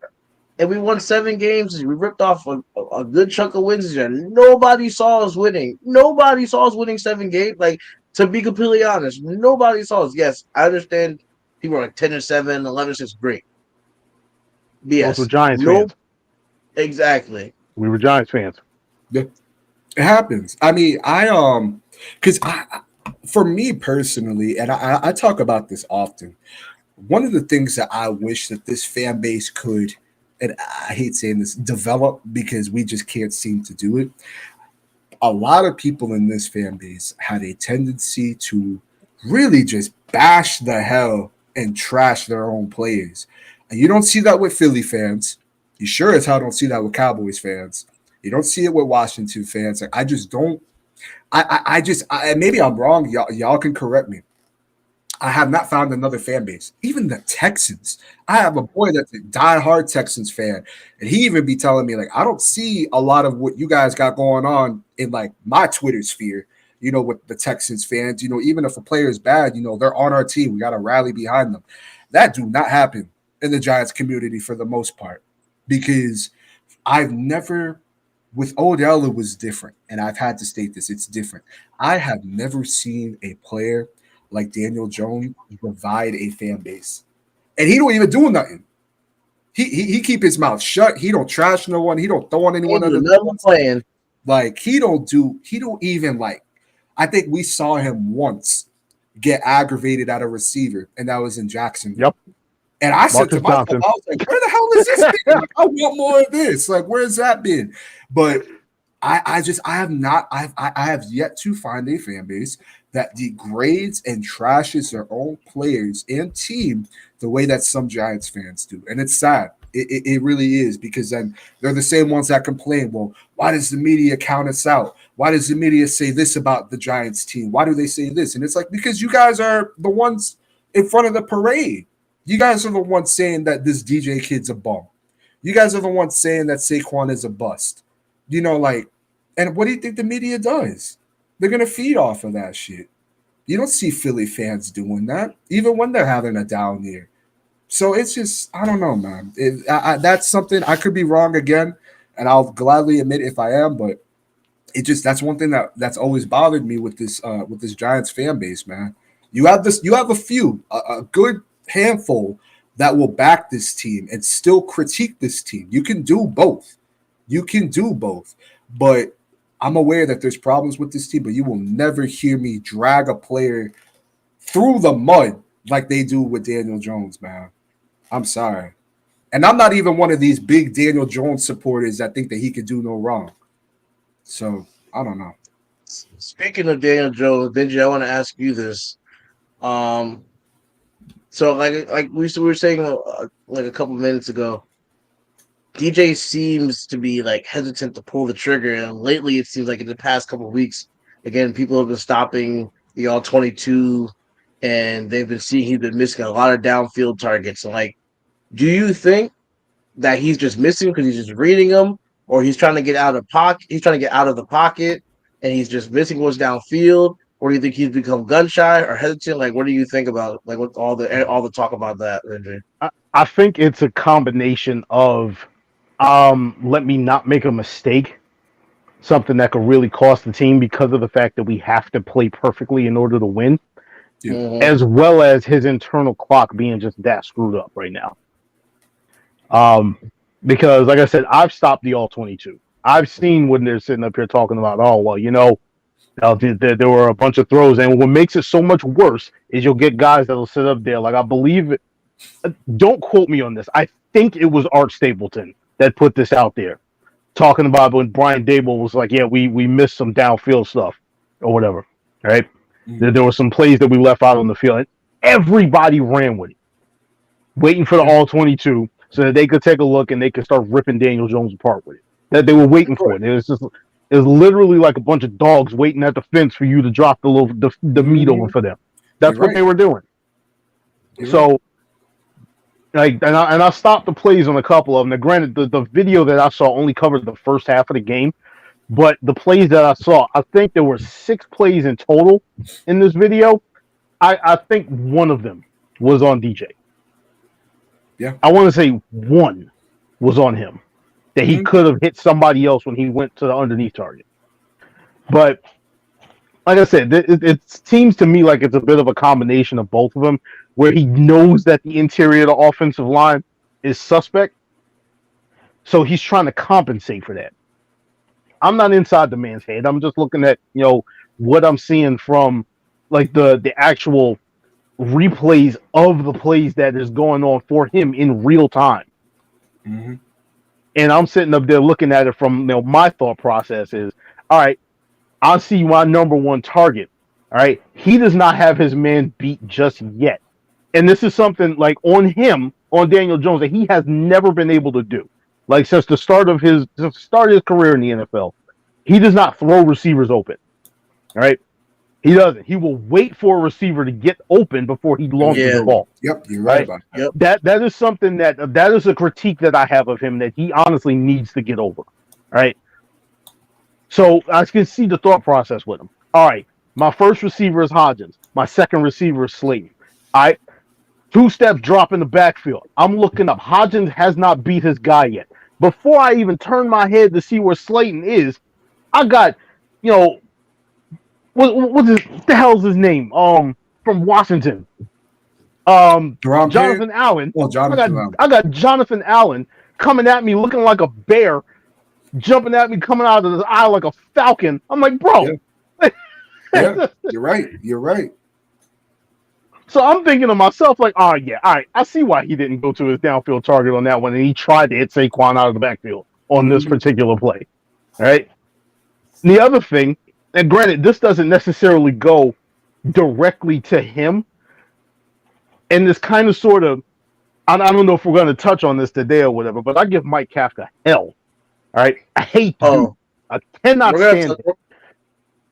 And we won 7 games. We ripped off a good chunk of wins this year. Nobody saw us winning. Nobody saw us winning 7 games. Like, to be completely honest, nobody saw us. Yes, I understand people are like 10-7, 11-6, great. Those were BS. Giants No, fans. exactly. We were Giants fans. Yeah, it happens. I mean, because for me personally, and I talk about this often. One of the things that I wish that this fan base could, and I hate saying this, develop because we just can't seem to do it. A lot of people in this fan base had a tendency to really just bash the hell and trash their own players. And you don't see that with Philly fans. You sure as hell don't see that with Cowboys fans. You don't see it with Washington fans. Like, I just don't. Maybe I'm wrong. Y'all can correct me. I have not found another fan base. Even the Texans. I have a boy that's a diehard Texans fan, and he even be telling me like, I don't see a lot of what you guys got going on in like my Twitter sphere. With the Texans fans. Even if a player is bad, they're on our team. We got to rally behind them. That do not happen in the Giants community for the most part, because I've never. With Odell, it was different, and I've had to state this: it's different. I have never seen a player like Daniel Jones divide a fan base, and he don't even do nothing. He keep his mouth shut. He don't trash no one. He don't throw on anyone Ain't under doing the nothing bus. playing. Like, he don't even like. I think we saw him once get aggravated at a receiver, and that was in Jacksonville. Yep. And I said to Marcus myself, I Johnson. was like, where the hell is this been? Like, I want more of this. Like, where's that been? But I have yet to find a fan base that degrades and trashes their own players and team the way that some Giants fans do. And it's sad. It really is, because then they're the same ones that complain. Well, why does the media count us out? Why does the media say this about the Giants team? Why do they say this? And it's like, because you guys are the ones in front of the parade. You guys are the ones saying that this DJ kid's a bum. You guys are the ones saying that Saquon is a bust. Like, and what do you think the media does? They're going to feed off of that shit. You don't see Philly fans doing that, even when they're having a down year. So it's just, I don't know, man. That's something I could be wrong again, and I'll gladly admit if I am. But that's one thing that's always bothered me with this Giants fan base, man. You have a few, a good handful that will back this team and still critique this team. You can do both. But I'm aware that there's problems with this team, but you will never hear me drag a player through the mud like they do with Daniel Jones, man. I'm sorry. And I'm not even one of these big Daniel Jones supporters that think that he could do no wrong. So, I don't know. Speaking of Daniel Jones, Benji, I want to ask you this. So like we were saying like a couple minutes ago, DJ seems to be like hesitant to pull the trigger, and lately it seems like in the past couple of weeks, again, people have been stopping the all 22, and they've been seeing he's been missing a lot of downfield targets. And like, do you think that he's just missing because he's just reading them, or he's trying to get out of pocket? He's trying to get out of the pocket, and he's just missing what's downfield. Or do you think he's become gun shy or hesitant? Like, what do you think about like what all the talk about that, Andrew? I think it's a combination of let me not make a mistake, something that could really cost the team because of the fact that we have to play perfectly in order to win, Yeah. as well as his internal clock being just that screwed up right now. Because like I said, I've stopped the all 22. I've seen when they're sitting up here talking about, oh well, there were a bunch of throws, and what makes it so much worse is you'll get guys that'll sit up there. Like I believe it. Don't quote me on this. I think it was Art Stapleton that put this out there, talking about when Brian Dable was like, "Yeah, we missed some downfield stuff or whatever." Right? Mm-hmm. There were some plays that we left out on the field, and everybody ran with it, waiting for the all 22 so that they could take a look and they could start ripping Daniel Jones apart with it. That they were waiting for it. It was literally like a bunch of dogs waiting at the fence for you to drop the meat over for them. That's what they were doing. So, like, and I stopped the plays on a couple of them. Now, granted, the video that I saw only covered the first half of the game, but the plays that I saw, I think there were 6 plays in total in this video. I think one of them was on DJ. Yeah, I want to say one was on him, that he could have hit somebody else when he went to the underneath target. But like I said, it seems to me like it's a bit of a combination of both of them, where he knows that the interior of the offensive line is suspect, so he's trying to compensate for that. I'm not inside the man's head. I'm just looking at what I'm seeing from like the actual replays of the plays that is going on for him in real time. Mm-hmm. And I'm sitting up there looking at it from my thought process is, all right, I see my number one target. All right, he does not have his man beat just yet, and this is something like on Daniel Jones that he has never been able to do. Like since the start of his career in the NFL, he does not throw receivers open. All right, he doesn't. He will wait for a receiver to get open before he launches the ball. Yep, you're right about that. Yep. That is something that is a critique that I have of him that he honestly needs to get over. All right. So I can see the thought process with him. All right, my first receiver is Hodgins. My second receiver is Slayton. All right, 2 steps drop in the backfield. I'm looking up. Hodgins has not beat his guy yet. Before I even turn my head to see where Slayton is, I got, what the hell's his name? From Washington. Jonathan Allen. Oh, Jonathan Allen. I got Jonathan Allen coming at me looking like a bear, jumping at me, coming out of the eye like a falcon. I'm like, bro. Yeah, you're right. You're right. So I'm thinking to myself, like, oh yeah, all right, I see why he didn't go to his downfield target on that one, and he tried to hit Saquon out of the backfield on this Mhm. particular play. All right. The other thing, and granted, this doesn't necessarily go directly to him, and this kind of sort of, I don't know if we're going to touch on this today or whatever, but I give Mike Kafka hell. All right. I hate the dude. Oh, I cannot we're gonna have stand to. him.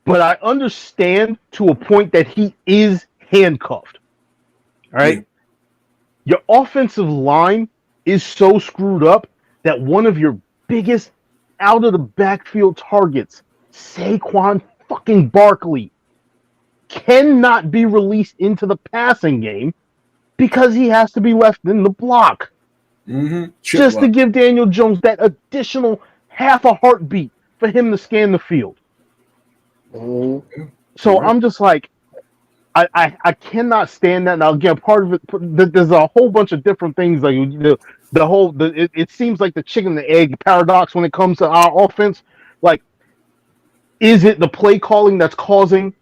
But I understand to a point that he is handcuffed. All Yeah. right. Your offensive line is so screwed up that one of your biggest out of the backfield targets, Saquon fucking Barkley, cannot be released into the passing game because he has to be left in the block Chip just to block. give Daniel Jones that additional half a heartbeat for him to scan the field. Mhm. Yeah. You're So right. I'm just like, I cannot stand that. Now again, part of it, there's a whole bunch of different things. Like the whole, it seems like the chicken and the egg paradox when it comes to our offense. Like, is it the play calling that's causing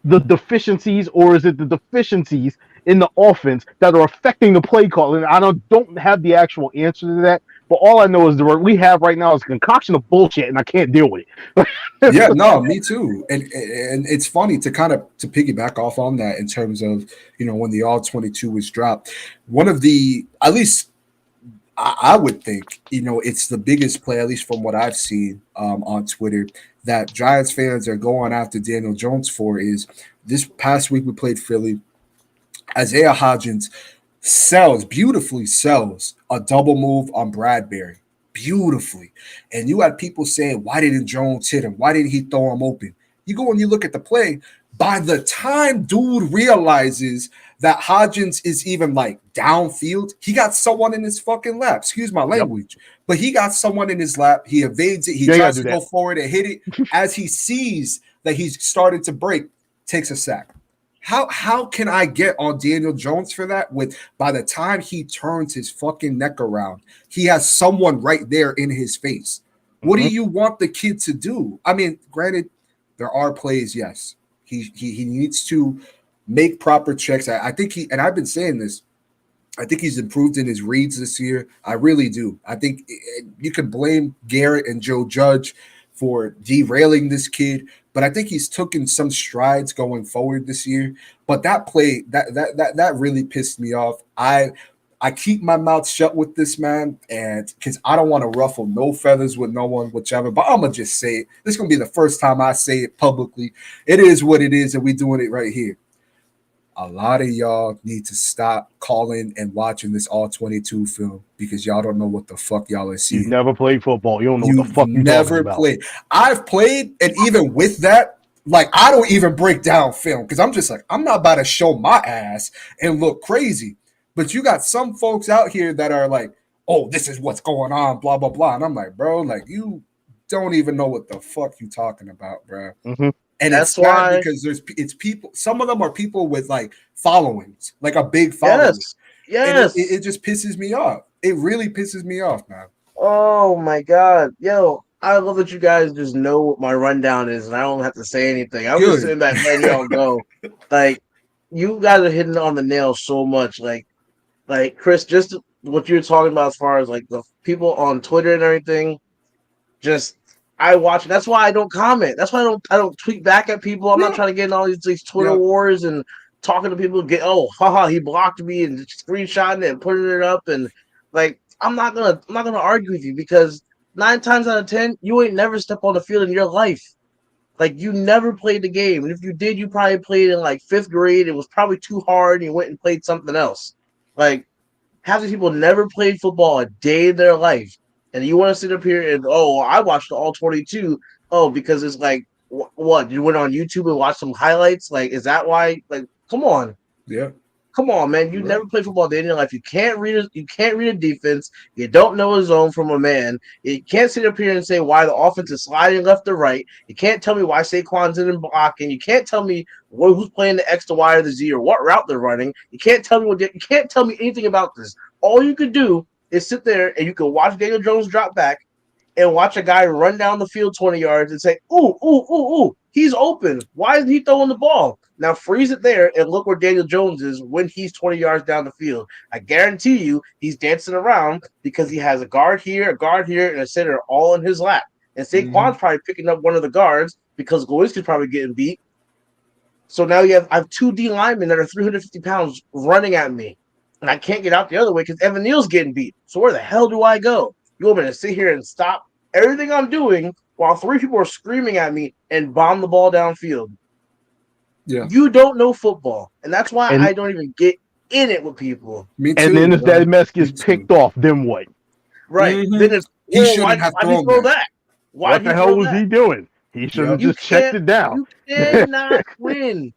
the deficiencies, or is it the deficiencies in the offense that are affecting the play calling? I don't have the actual answer to that. But all I know is the what we have right now is a concoction of bullshit, and I can't deal with Yeah, it. no, me too. And it's funny to kind of to piggyback off on that in terms of when the all 22 was dropped. One of the at least I would think it's the biggest play, at least from what I've seen on Twitter, that Giants fans are going after Daniel Jones for is this past week we played Philly. Isaiah Hodgins beautifully sells a double move on Bradbury. Beautifully. And you had people saying, why didn't Jones hit him? Why didn't he throw him open? You go and you look at the play. By the time dude realizes that Hodgins is even like downfield, he got someone in his fucking lap. Excuse my Yep, language. But he got someone in his lap. He evades it. He you ain't gotta tries do to go that. forward and hit it. As he sees that he's started to break, takes a sack. How can I get on Daniel Jones for that? With by the time he turns his fucking neck around, he has someone right there in his face. What do Mm-hmm. you want the kid to do? I mean, granted, there are plays. Yes, he needs to make proper checks. I think he and I've been saying this. I think he's improved in his reads this year. I really do. I think you can blame Garrett and Joe Judge for derailing this kid, but I think he's taken some strides going forward this year. But that play, that really pissed me off. I keep my mouth shut with this man, and because I don't want to ruffle no feathers with no one, whichever. But I'm gonna just say it. This is gonna be the first time I say it publicly. It is what it is, and we doing it right here. A lot of y'all need to stop calling and watching this all 22 film because y'all don't know what the fuck y'all are You've seeing. never played football. You don't know what the You've fuck you're talking never about. played. I've played, and even with that, like I don't even break down film because I'm just like, I'm not about to show my ass and look crazy. But you got some folks out here that are like, oh, this is what's going on, blah, blah, blah. And I'm like, bro, like you don't even know what the fuck you talking about, bro. Mm-hmm. And it's That's sad why. because it's people. Some of them are people with like followings, like a big following, Yes, and yes. it just pisses me off. It really pisses me off, man. Oh my God, yo! I love that you guys just know what my rundown is, and I don't have to say anything. I'm just Good. sitting back letting y'all go. Like you guys are hitting on the nail so much. Like Chris, just what you're talking about as far as like the people on Twitter and everything. Just I watch. That's why I don't comment. That's why I don't tweet back at people. I'm not Yeah, trying to get in all these Twitter yeah, wars and talking to people. Get haha, he blocked me and screenshotting it and putting it up and like I'm not gonna argue with you because 9 times out of 10 you ain't never step on the field in your life. Like you never played the game, and if you did, you probably played in like fifth grade. It was probably too hard, and you went and played something else. Like half these people never played football a day in their life, and you want to sit up here and I watched the all 22. Oh, because it's like what you went on YouTube and watched some highlights. Like, is that why? Like, come on, yeah. come on, man. You You're right. never played football a day in your life. You can't read it. You can't read a defense. You don't know a zone from a man. You can't sit up here and say why the offense is sliding left or right. You can't tell me why Saquon's in blocking. You can't tell me who's playing the X, the Y, or the Z, or what route they're running. You can't tell me you can't tell me anything about this. All you could do is sit there and you can watch Daniel Jones drop back. and watch a guy run down the field 20 yards and say, ooh, ooh, ooh, ooh, he's open. Why isn't he throwing the ball? Now freeze it there and look where Daniel Jones is when he's 20 yards down the field. I guarantee you he's dancing around because he has a guard here, and a center all in his lap. And Saquon's probably picking up one of the guards because Lewinsky's probably getting beat. So now I have two D linemen that are 350 pounds running at me. And I can't get out the other way because Evan Neal's getting beat. So where the hell do I go? You want me to sit here and stop everything I'm doing while three people are screaming at me and bomb the ball downfield? Yeah. You don't know football. And that's why And I don't even get in it with people. Me too. and then if bro. that mess gets Me too. picked off, then what? Right. Mhm. Then it's, He well, shouldn't have why'd he thrown throw that. that? Why'd What he the hell throw was that? he doing? He should have Yep. You just checked can't it down. you cannot win.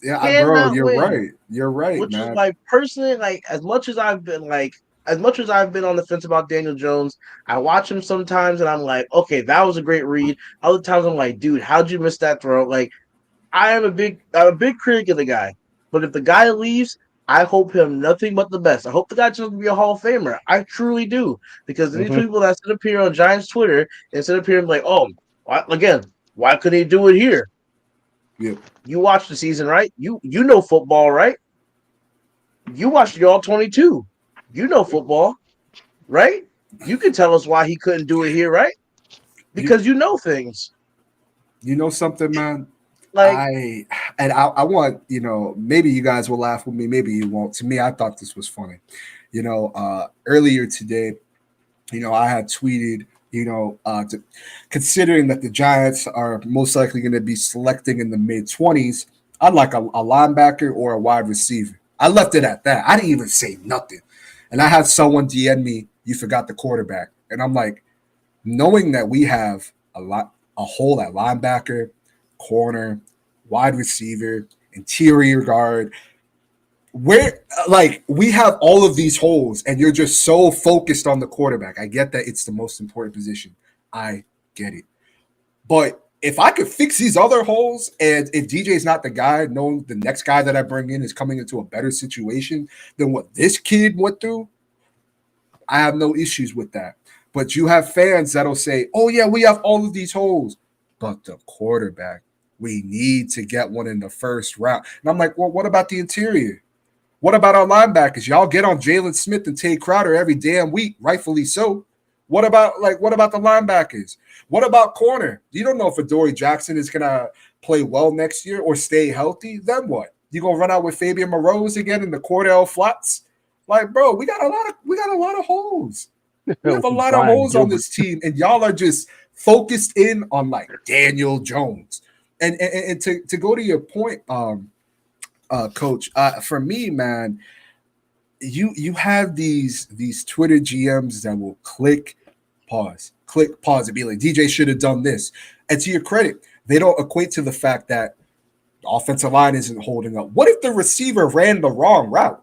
Yeah, bro, Cannot you're win. right. You're right, Which is man. like personally, like as much as I've been on the fence about Daniel Jones, I watch him sometimes and I'm like, okay, that was a great read. Other times I'm like, dude, how'd you miss that throw? Like, I'm a big critic of the guy, but if the guy leaves, I hope him nothing but the best. I hope the guy's going to be a Hall of Famer. I truly do, because these Mhm. people that sit up here on Giants Twitter and sit up here and be like, oh, why couldn't he do it here? Yep. You watch the season, right? You know football, right? You watched the All 22. You know football, right? You can tell us why he couldn't do it here, right? You Because you know things. you know something, man? Like, I want, maybe you guys will laugh with me, maybe you won't. To me, I thought this was funny. Earlier today, I had tweeted, considering that the Giants are most likely going to be selecting in the mid 20s, I'd like a linebacker or a wide receiver. I left it at that. I didn't even say nothing. And I had someone DM me, you forgot the quarterback. And I'm like, knowing that we have a hole at linebacker, corner, wide receiver, interior guard, where like we have all of these holes and you're just so focused on the quarterback. I get that it's the most important position. I get it. But if I could fix these other holes and if DJ's not the guy, knowing the next guy that I bring in is coming into a better situation than what this kid went through, I have no issues with that. But you have fans that'll say, oh, yeah, we have all of these holes. But the quarterback, we need to get one in the first round. And I'm like, well, what about the interior? What about our linebackers? Y'all get on Jalen Smith and Tay Crowder every damn week, rightfully so. What about the linebackers? What about corner? You don't know if Adoree Jackson is gonna play well next year or stay healthy. Then what? You gonna run out with Fabian Moreau again in the Cordell Flats? Like, bro, we got a lot of holes. We have a lot of Brian holes on Gilbert. this team, and y'all are just focused in on like Daniel Jones. And to go to your point, Coach, for me, man, you have these Twitter GMs that will click pause, and be like, DJ should have done this. And to your credit, they don't equate to the fact that the offensive line isn't holding up. What if the receiver ran the wrong route?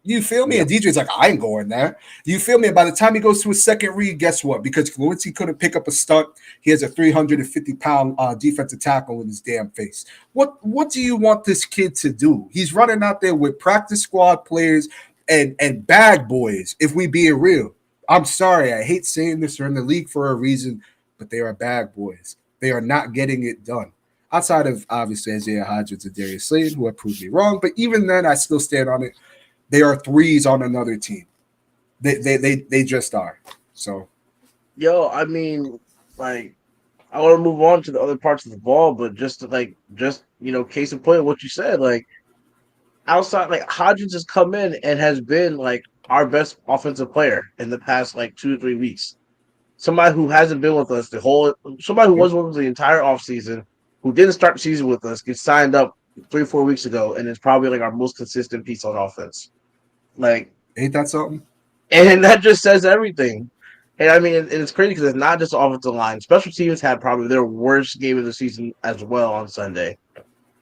You feel me? Yeah. And DJ's like, I ain't going there. You feel me? And by the time he goes to his second read, guess what? Because Lewinsky couldn't pick up a stunt, he has a 350-pound defensive tackle in his damn face. What do you want this kid to do? He's running out there with practice squad players and bag boys, if we being real. I'm sorry, I hate saying this. They're in the league for a reason, but they are bag boys. They are not getting it done. Outside of obviously Isaiah Hodgins and Darius Slayton, who have proved me wrong, but even then, I still stand on it. They are threes on another team. They just are. So yo, I mean, like, I want to move on to the other parts of the ball, but case in point, what you said, like, outside, like, Hodgins has come in and has been like our best offensive player in the past like 2 to 3 weeks. Somebody who hasn't been with us somebody who yep. was with us the entire offseason, who didn't start the season with us, gets signed up 3 or 4 weeks ago, and is probably like our most consistent piece on offense. Like, Ain't that something? and that just says everything. And I mean, and it's crazy because it's not just the offensive line. Special teams had probably their worst game of the season as well on Sunday.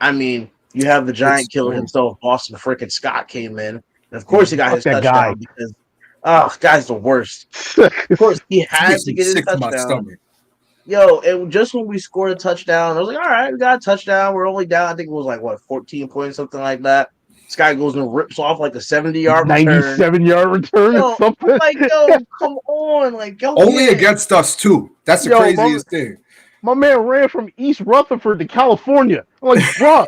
I mean, you have the giant It's killer cool. himself, Boston freaking Scott, came in. And of course he Mhm. got Fuck his that guy. touchdown because, oh, guy's the worst. Of course, he It had makes to me get his sick to my touchdown. stomach. Yo, and just when we scored a touchdown, I was like, all right, we got a touchdown. We're only down, I think it was like, what, 14 points, something like that. This guy goes and rips off like a 70-yard return. 97-yard return or Yo, something. I'm like, yo, come on, like, yo, Only can't. against us too. That's the Yo, craziest thing. my man ran from East Rutherford to California. I'm like, bruh.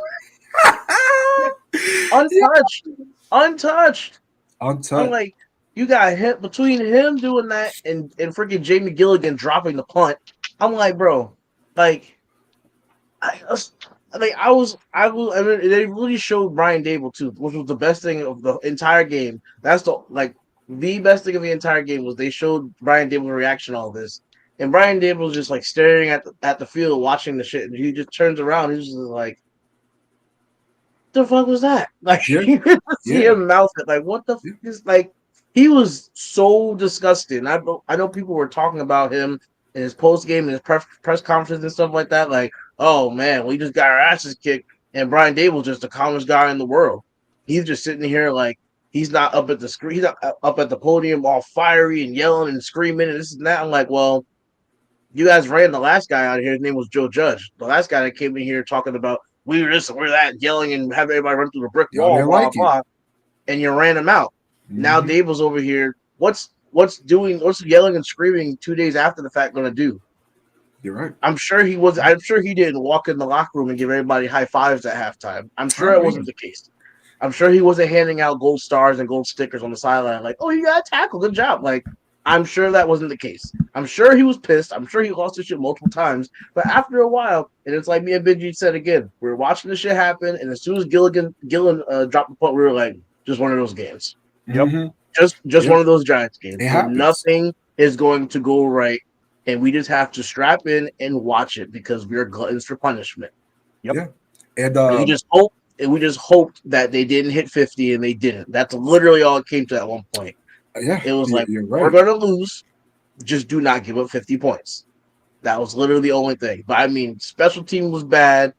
Untouched. Untouched. I'm Untouched. like, you got hit between him doing that and freaking Jamie Gilligan dropping the punt. I'm like, bro, like, I mean, they really showed Brian Dable too, which was the best thing of the entire game. That's the best thing of the entire game was they showed Brian Dable's reaction to all this. And Brian Dable was just like staring at the field, watching the shit, and he just turns around. He's just like, the fuck was that? Like, Yeah. you could see him mouth it. Like, what the fuck is, like, he was so disgusting. I know people were talking about him in his post game and his press conference and stuff like that. Like, oh man, we just got our asses kicked, and Brian Dable's just the calmest guy in the world. He's just sitting here like he's not up at the screen, he's not up at the podium all fiery and yelling and screaming and this and that. I'm like, well, you guys ran the last guy out of here. His name was Joe Judge. The last guy that came in here talking about we were this and we're that, yelling and having everybody run through the brick wall, blah, like blah, and you ran him out. Mm-hmm. Now Dable's over here. What's yelling and screaming 2 days after the fact going to do? You're right. I'm sure he didn't walk in the locker room and give everybody high fives at halftime. I'm sure it wasn't the case. I'm sure he wasn't handing out gold stars and gold stickers on the sideline like, oh, you got a tackle, good job. Like, I'm sure that wasn't the case. I'm sure he was pissed. I'm sure he lost his shit multiple times. But after a while, and it's like me and Benji said again, we were watching this shit happen, and as soon as Gillen dropped the punt, we were like, just one of those games. Yep. Mm-hmm. Just one of those Giants games. Nothing is going to go right, and we just have to strap in and watch it because we are gluttons for punishment. Yep. Yeah. And we just hoped that they didn't hit 50, and they didn't. That's literally all it came to at one point. Yeah, it was like, you're right. We're going to lose. Just do not give up 50 points. That was literally the only thing. But I mean, special team was bad,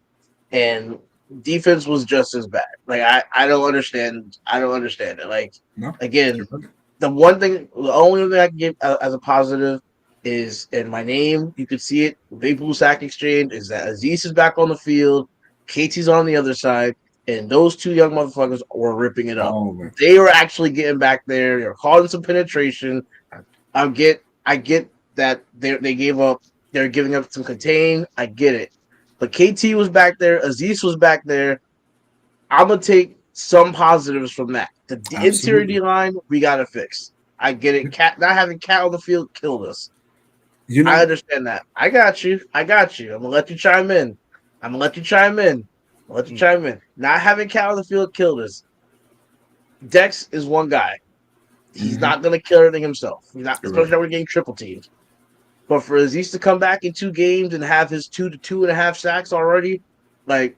and defense was just as bad. Like I don't understand. I don't understand it. Like again, the only thing I can give as a positive is in my name. You could see it. Big Blue Sack Exchange is that Aziz is back on the field. KT's on the other side. And those two young motherfuckers were ripping it up. Oh, they were actually getting back there. They were causing some penetration. I get that they gave up. They're giving up some contain. I get it. But KT was back there. Aziz was back there. I'm going to take some positives from that. The interior D-line, we got to fix. I get it. Not having Cat on the field killed us. I understand that. I got you. I'm going to let you chime in. Not having Cat on the field killed us. Dex is one guy. He's not going to kill everything himself. He's not, especially when we're getting triple teamed. But for Aziz to come back in 2 games and have his 2 to 2.5 sacks already, like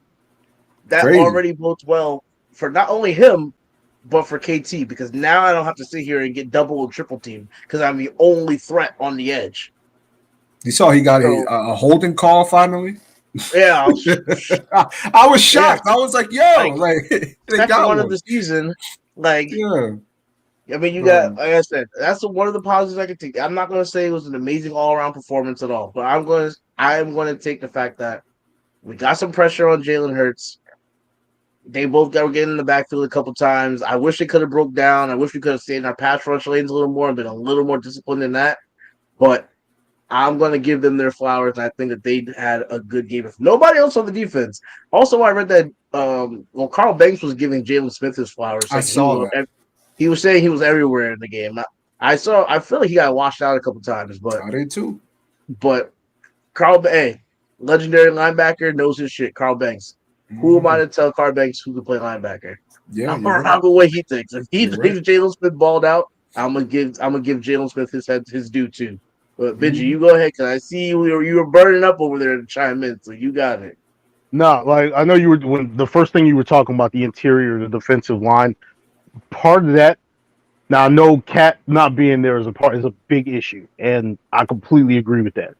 that already bodes well for not only him, but for KT, because now I don't have to sit here and get double and triple teamed because I'm the only threat on the edge. You saw he got a holding call finally? Yeah, I was shocked. Yeah. I was like, "Yo, like they got one of the season." Like, I mean, you got like I said, that's one of the positives I can take. I'm not going to say it was an amazing all-around performance at all, but I'm going to take the fact that we got some pressure on Jalen Hurts. They both got getting in the backfield a couple times. I wish they could have broke down. I wish we could have stayed in our pass rush lanes a little more and been a little more disciplined in that. But I'm going to give them their flowers, and I think that they had a good game. If nobody else on the defense. Also, I read that Carl Banks was giving Jalen Smith his flowers. I saw that. He was saying he was everywhere in the game. I feel like he got washed out a couple times, but I did too. But legendary linebacker, knows his shit. Carl Banks. Mm-hmm. Who am I to tell Carl Banks who can play linebacker? Yeah, I'm around the way he thinks. If he thinks Jalen Smith balled out, I'm gonna give Jalen Smith his due too. But Benji, you go ahead because I see you were burning up over there to chime in, so you got it. No, like I know you were when the first thing you were talking about the interior, the defensive line. Part of that, now I know Cat not being there is a big issue, and I completely agree with that.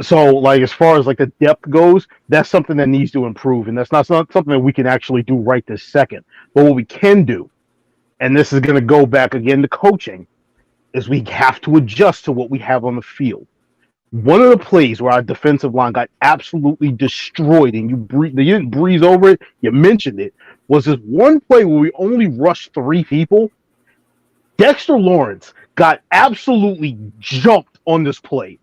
So, like as far as like the depth goes, that's something that needs to improve, and that's not something that we can actually do right this second. But what we can do, and this is going to go back again to coaching, is we have to adjust to what we have on the field. One of the plays where our defensive line got absolutely destroyed, and you didn't breeze over it, you mentioned it, was this one play where we only rushed 3 people. Dexter Lawrence got absolutely jumped on this play.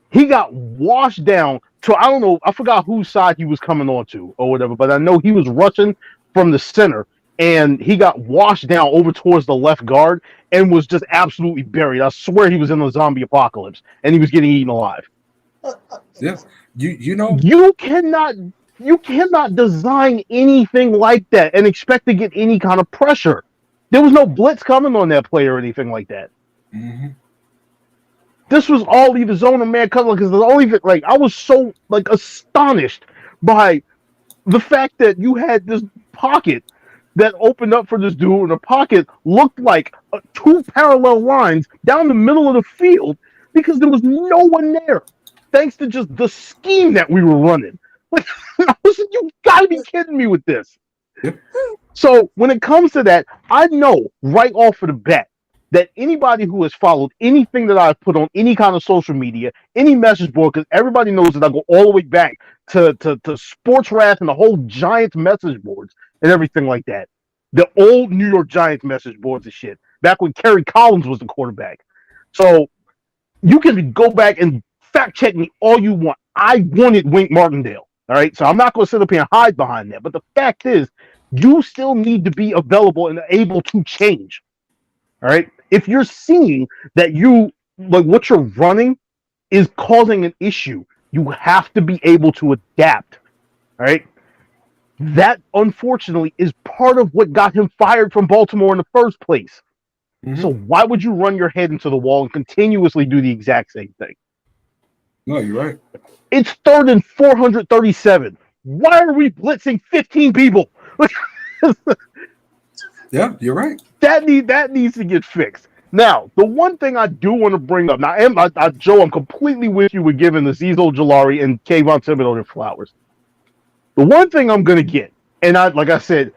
He got washed down to, I don't know, I forgot whose side he was coming on to or whatever, but I know he was rushing from the center and he got washed down over towards the left guard and was just absolutely buried. I swear he was in the zombie apocalypse and he was getting eaten alive. Yeah. You know, You cannot design anything like that and expect to get any kind of pressure. There was no blitz coming on that play or anything like that. mm-hmm. This was all either zone or man cover because the only thing, like, I was so like astonished by the fact that you had this pocket that opened up for this dude, and the pocket looked like 2 parallel lines down the middle of the field because there was no one there, thanks to just the scheme that we were running. Like, I was like, you gotta be kidding me with this. Yep. So when it comes to that, I know right off of the bat that anybody who has followed anything that I've put on any kind of social media, any message board, because everybody knows that I go all the way back to Sports Wrath and the whole Giants message boards and everything like that. The old New York Giants message boards and shit, back when Kerry Collins was the quarterback. So you can go back and fact check me all you want. I wanted Wink Martindale. All right. So I'm not going to sit up here and hide behind that. But the fact is, you still need to be available and able to change. All right. If you're seeing that you like what you're running is causing an issue, you have to be able to adapt. All right. That unfortunately is part of what got him fired from Baltimore in the first place. Mm-hmm. So why would you run your head into the wall and continuously do the exact same thing? No, you're right. It's 3rd and 437. Why are we blitzing 15 people? Yeah, you're right. That needs to get fixed. Now, the one thing I do want to bring up, now, Joe, I'm completely with you with giving Azeez Ojulari and Kayvon Thibodeau their flowers. The one thing I'm going to get, and like I said,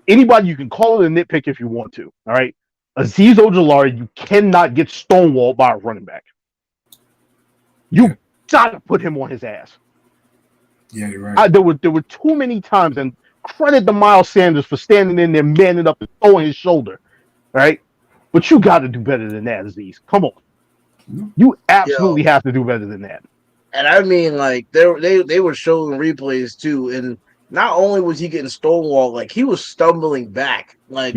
anybody, you can call it a nitpick if you want to, all right? Azeez Ojulari, you cannot get stonewalled by a running back. You got to put him on his ass. Yeah, you're right. There were too many times, and credit to Miles Sanders for standing in there, manning up and throwing his shoulder, right? But you got to do better than that, Azeez. Come on. You absolutely have to do better than that. And I mean, like, they were showing replays, too, and not only was he getting stonewalled, like, he was stumbling back. Like,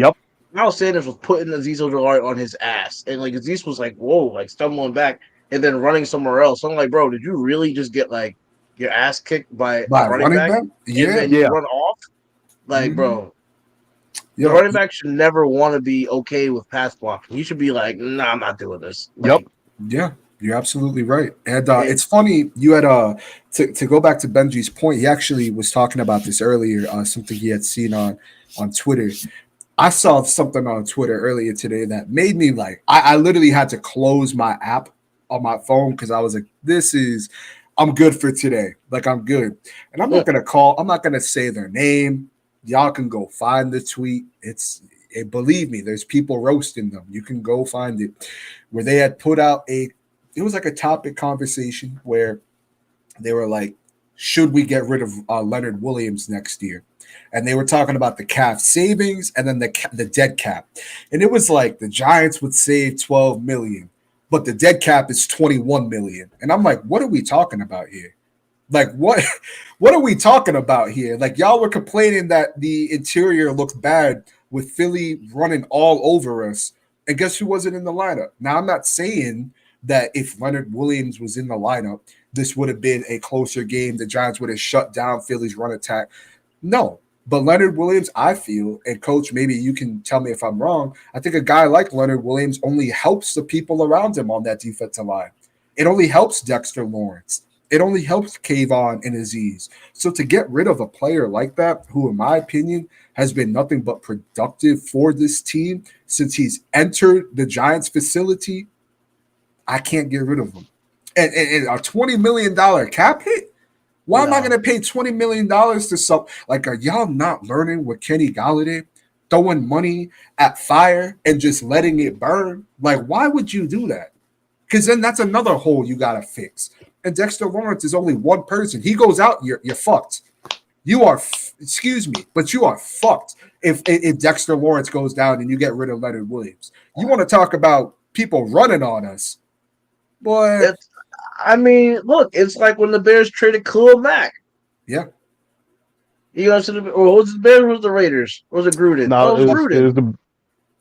Miles Sanders was putting Azeez Ojulari on his ass, and, like, Azeez was like, whoa, like, stumbling back and then running somewhere else. So I'm like, bro, did you really just get, like, your ass kicked by a running back? Yeah. And then you run off? Like, bro, the running back should never want to be okay with pass blocking. You should be like, nah, I'm not doing this. Like, yeah, you're absolutely right. And it's funny, you had to go back to Benji's point, he actually was talking about this earlier, something he had seen on Twitter. I saw something on Twitter earlier today that made me like, I literally had to close my app on my phone because I was like, I'm good for today. Like, I'm good. And I'm not going to say their name. Y'all can go find the tweet. Believe me, there's people roasting them. You can go find it, where they had put out it was like a topic conversation where they were like, should we get rid of Leonard Williams next year? And they were talking about the cap savings and then the dead cap. And it was like the Giants would save $12 million, but the dead cap is $21 million. And I'm like, what are we talking about here? Like, what are we talking about here? Like, y'all were complaining that the interior looked bad with Philly running all over us. And guess who wasn't in the lineup? Now, I'm not saying that if Leonard Williams was in the lineup, this would have been a closer game. The Giants would have shut down Philly's run attack. No. But Leonard Williams, I feel, and Coach, maybe you can tell me if I'm wrong, I think a guy like Leonard Williams only helps the people around him on that defensive line. It only helps Dexter Lawrence. It only helps Kayvon and Azeez. So to get rid of a player like that, who in my opinion has been nothing but productive for this team since he's entered the Giants facility, I can't get rid of him. And a $20 million cap hit? Why am I going to pay $20 million to some? Like, are y'all not learning with Kenny Golladay? Throwing money at fire and just letting it burn? Like, why would you do that? Because then that's another hole you got to fix. And Dexter Lawrence is only one person. He goes out, you're fucked. You are, excuse me, but you are fucked if Dexter Lawrence goes down and you get rid of Leonard Williams. You want to talk about people running on us, boy? It's, I mean, look, it's like when the Bears traded Khalil Mack. Yeah, You know, or was it the Bears or was it the Raiders? Or was it Gruden? No, Oh, it was it Gruden. was the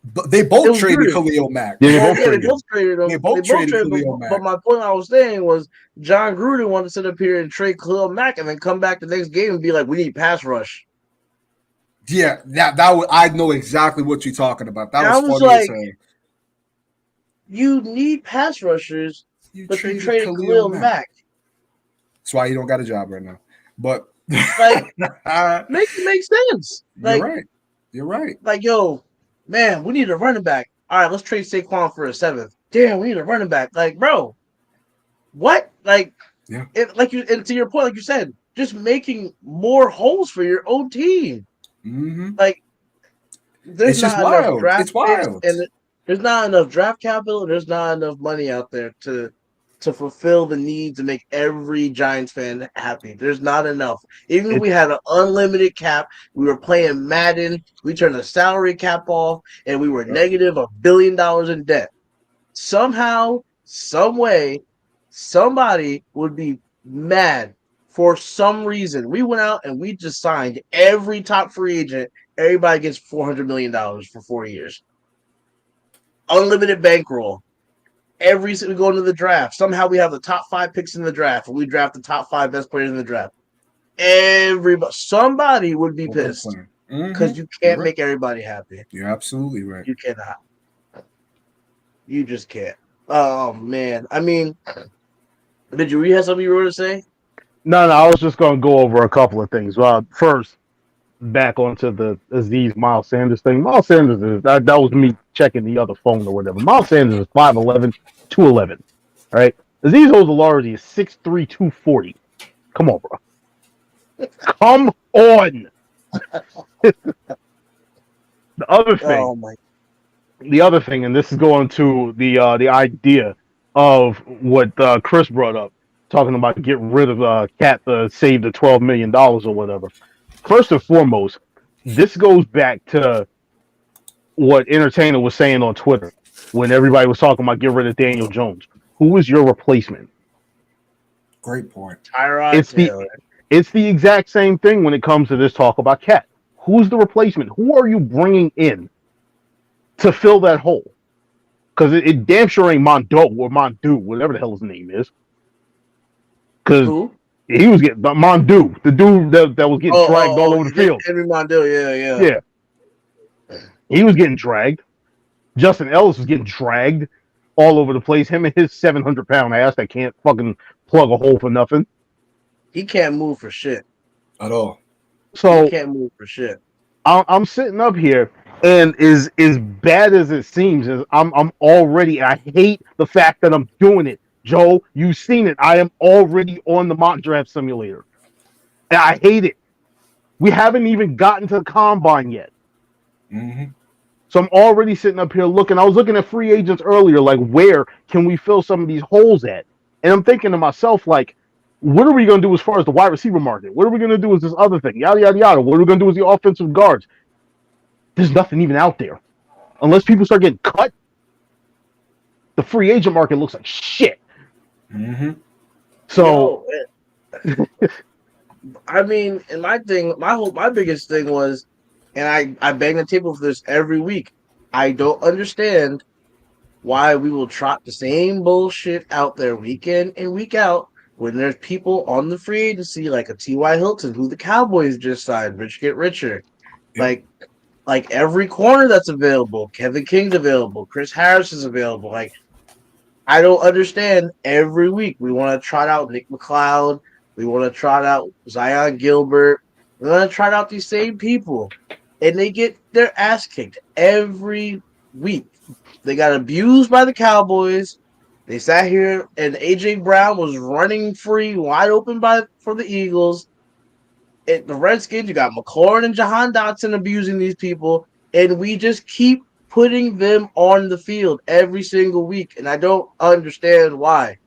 but they It both was traded Gruden. Khalil Mack. yeah, they Well, both yeah, they traded. both traded They him. They both both traded traded him. Khalil But Mack. my point I was saying was John Gruden wanted to sit up here and trade Khalil Mack and then come back the next game and be like, "We need pass rush." Yeah, that was, I know exactly what you're talking about. That And was I was funny as like, hell. "You need pass rushers, You but you traded traded Khalil Khalil Mack. Mack. That's why you don't got a job right now. But Like, make it make sense. you're right. You're right. Like, yo, man, we need a running back. All right, let's trade Saquon for a seventh. Damn, we need a running back. Like, bro, what? Like, Yeah. like you, and to your point, like you said, just making more holes for your own team. Mm-hmm. Like, there's It's just not enough wild. draft It's picks, wild. and there's not enough draft capital, and there's not enough money out there to fulfill the needs and make every Giants fan happy. There's not enough. Even if It, we had an unlimited cap, we were playing Madden, we turned the salary cap off, and we were Yep. negative $1 billion in debt. Somehow, some way, somebody would be mad for some reason. We went out and we just signed every top free agent. Everybody gets $400 million for 4 years. Unlimited bankroll. We go into the draft. Somehow we have the top 5 picks in the draft, and we draft the top 5 best players in the draft. Somebody would be No pissed complaint. because you You're can't right. make everybody happy. You're absolutely right. You cannot. You just can't. Oh man. I mean, did you have something you were to say? no, I was just going to go over a couple of things. Well, first, back onto the Aziz Miles Sanders thing. Miles Sanders is that was me checking the other phone or whatever. Miles Sanders is 5'11", 211. All right. Aziz Ojulari is 6'3", 240. Come on, bro. Come on. Oh my. The other thing, and this is going to the idea of what Chris brought up, talking about get rid of Cat to save the $12 million or whatever. First and foremost, this goes back to what Entertainer was saying on Twitter when everybody was talking about get rid of Daniel Jones. Who is your replacement? Great point. Tyrod It's the Taylor. it's the exact same thing when it comes to this talk about Cat. Who's the replacement? Who are you bringing in to fill that hole? Because it damn sure ain't Mondo or Mondu, whatever the hell his name is. Because Who? he was getting Mondu, the dude that was getting dragged all over the field. Henry Mondale. Yeah. Yeah, he was getting dragged. Justin Ellis was getting dragged all over the place. Him and his 700-pound ass that can't fucking plug a hole for nothing. He can't move for shit. At all. So He can't move for shit. I'm sitting up here, and as bad as it seems, I'm already. I hate the fact that I'm doing it, Joe. You've seen it. I am already on the mock draft simulator, and I hate it. We haven't even gotten to the combine yet, Mm-hmm. so I'm already sitting up here looking. I was looking at free agents earlier, like where can we fill some of these holes at? And I'm thinking to myself, like, what are we going to do as far as the wide receiver market? What are we going to do with this other thing? Yada, yada, yada. What are we going to do with the offensive guards? There's nothing even out there. Unless people start getting cut, the free agent market looks like shit. Mm-hmm. So, I mean, and my biggest thing was, and I bang the table for this every week. I don't understand why we will trot the same bullshit out there week in and week out when there's people on the free agency like a T.Y. Hilton, who the Cowboys just signed, rich get richer. Yep. Like every corner that's available, Kevin King's available, Chris Harris is available. Like, I don't understand. Every week we want to trot out Nick McLeod, we want to trot out Zion Gilbert, we want to trot out these same people, and they get their ass kicked every week. They got abused by the Cowboys. They sat here, and AJ Brown was running free, wide open for the Eagles. The Redskins, you got McLaurin and Jahan Dotson abusing these people, and we just keep putting them on the field every single week, and I don't understand why.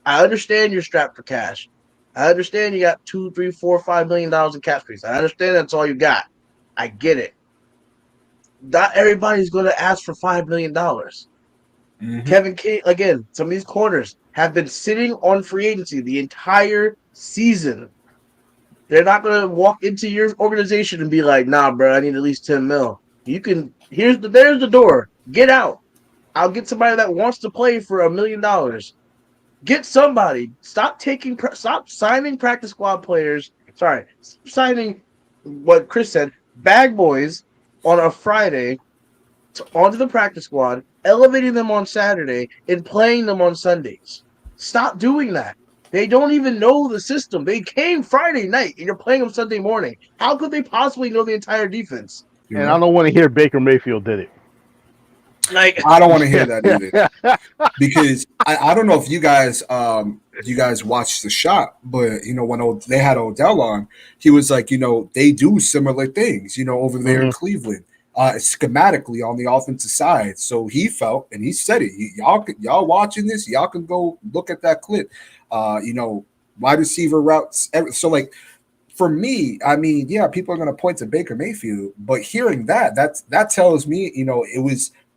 I understand you're strapped for cash. I understand you got $2, 3, 4, $5 million in cap space. I understand that's all you got. I get it. Not everybody's going to ask for $5 million. Mm-hmm. Kevin King, again, some of these corners have been sitting on free agency the entire season. They're not going to walk into your organization and be like, nah, bro, I need at least 10 mil. You can, there's the door. Get out. I'll get somebody that wants to play for $1 million. Get somebody. Stop signing practice squad players. Sorry, signing what Chris said, bag boys on a Friday onto the practice squad, elevating them on Saturday, and playing them on Sundays. Stop doing that. They don't even know the system. They came Friday night, and you're playing them Sunday morning. How could they possibly know the entire defense? You're And I right. don't want to hear Baker Mayfield did it. Like, I don't want to hear that either. Because I don't know if you guys watched the shot, but when they had Odell on, he was like, they do similar things, over there in Mhm. Cleveland, schematically on the offensive side. So he felt, and he said it. Y'all watching this, y'all can go look at that clip. Wide receiver routes. So like for me, I mean, yeah, people are going to point to Baker Mayfield, but hearing that tells me,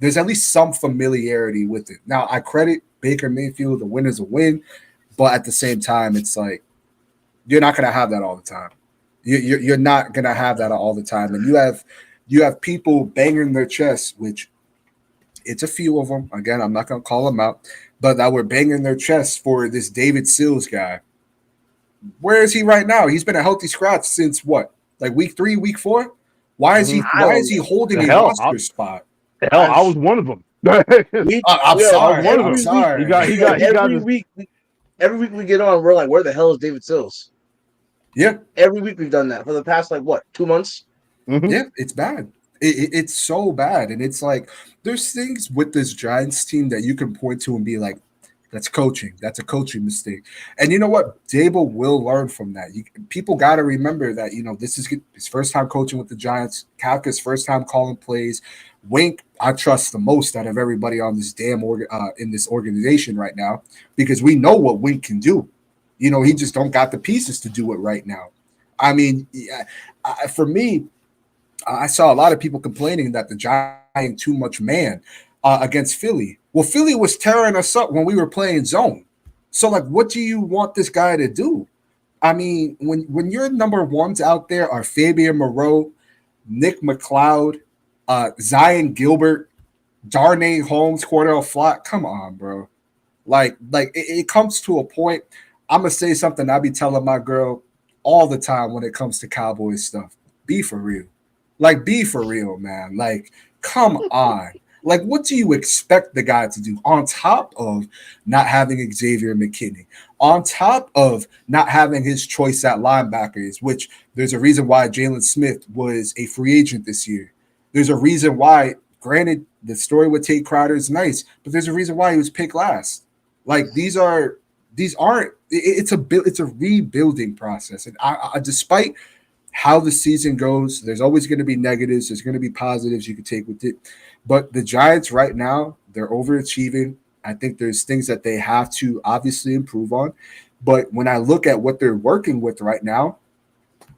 there's at least some familiarity with it. Now, I credit Baker Mayfield. The win is a win, but at the same time, it's like you're not going to have that all the time. You're not going to have that all the time, and you have people banging their chests, which it's a few of them. Again, I'm not going to call them out, but that were banging their chests for this David Sills guy. Where is he right now? He's been a healthy scratch since what, like week 3, week 4? Why is he Mhm. I why is don't he know. holding The a hell, roster spot? I was one of them. We, I'm yo, I was sorry. one of I'm every them. week, He sorry. got, he got, he got every his. week, every week we get on, we're like, where the hell is David Sills? Yeah, Every week we've done that for the past, like, what, 2 months? Mhm. yeah, it's bad. It's so bad, and it's like there's things with this Giants team that you can point to and be like, "That's coaching. That's a coaching mistake." And you know what? Dable will learn from that. People got to remember that this is his first time coaching with the Giants. Kafka's first time calling plays. Wink, I trust the most out of everybody on this in this organization right now because we know what Wink can do. He just don't got the pieces to do it right now. I mean, yeah, for me, I saw a lot of people complaining that the Giants too much man against Philly. Well, Philly was tearing us up when we were playing zone. So, like, what do you want this guy to do? I mean, when your number ones out there are Fabian Moreau, Nick McLeod, Zion Gilbert, Darnay Holmes, Cordell Flott, come on, bro. It comes to a point. I'm gonna say something I be telling my girl all the time when it comes to Cowboys stuff. Be for real. Like, be for real, man. Like, come on. Like, what do you expect the guy to do on top of not having Xavier McKinney, on top of not having his choice at linebackers, which there's a reason why Jalen Smith was a free agent this year. There's a reason why, granted, the story with Tate Crowder is nice, but there's a reason why he was picked last. Like, these aren't, it's a rebuilding process. And despite how the season goes, there's always going to be negatives. There's going to be positives you can take with it. But the Giants right now, they're overachieving. I think there's things that they have to obviously improve on. But when I look at what they're working with right now,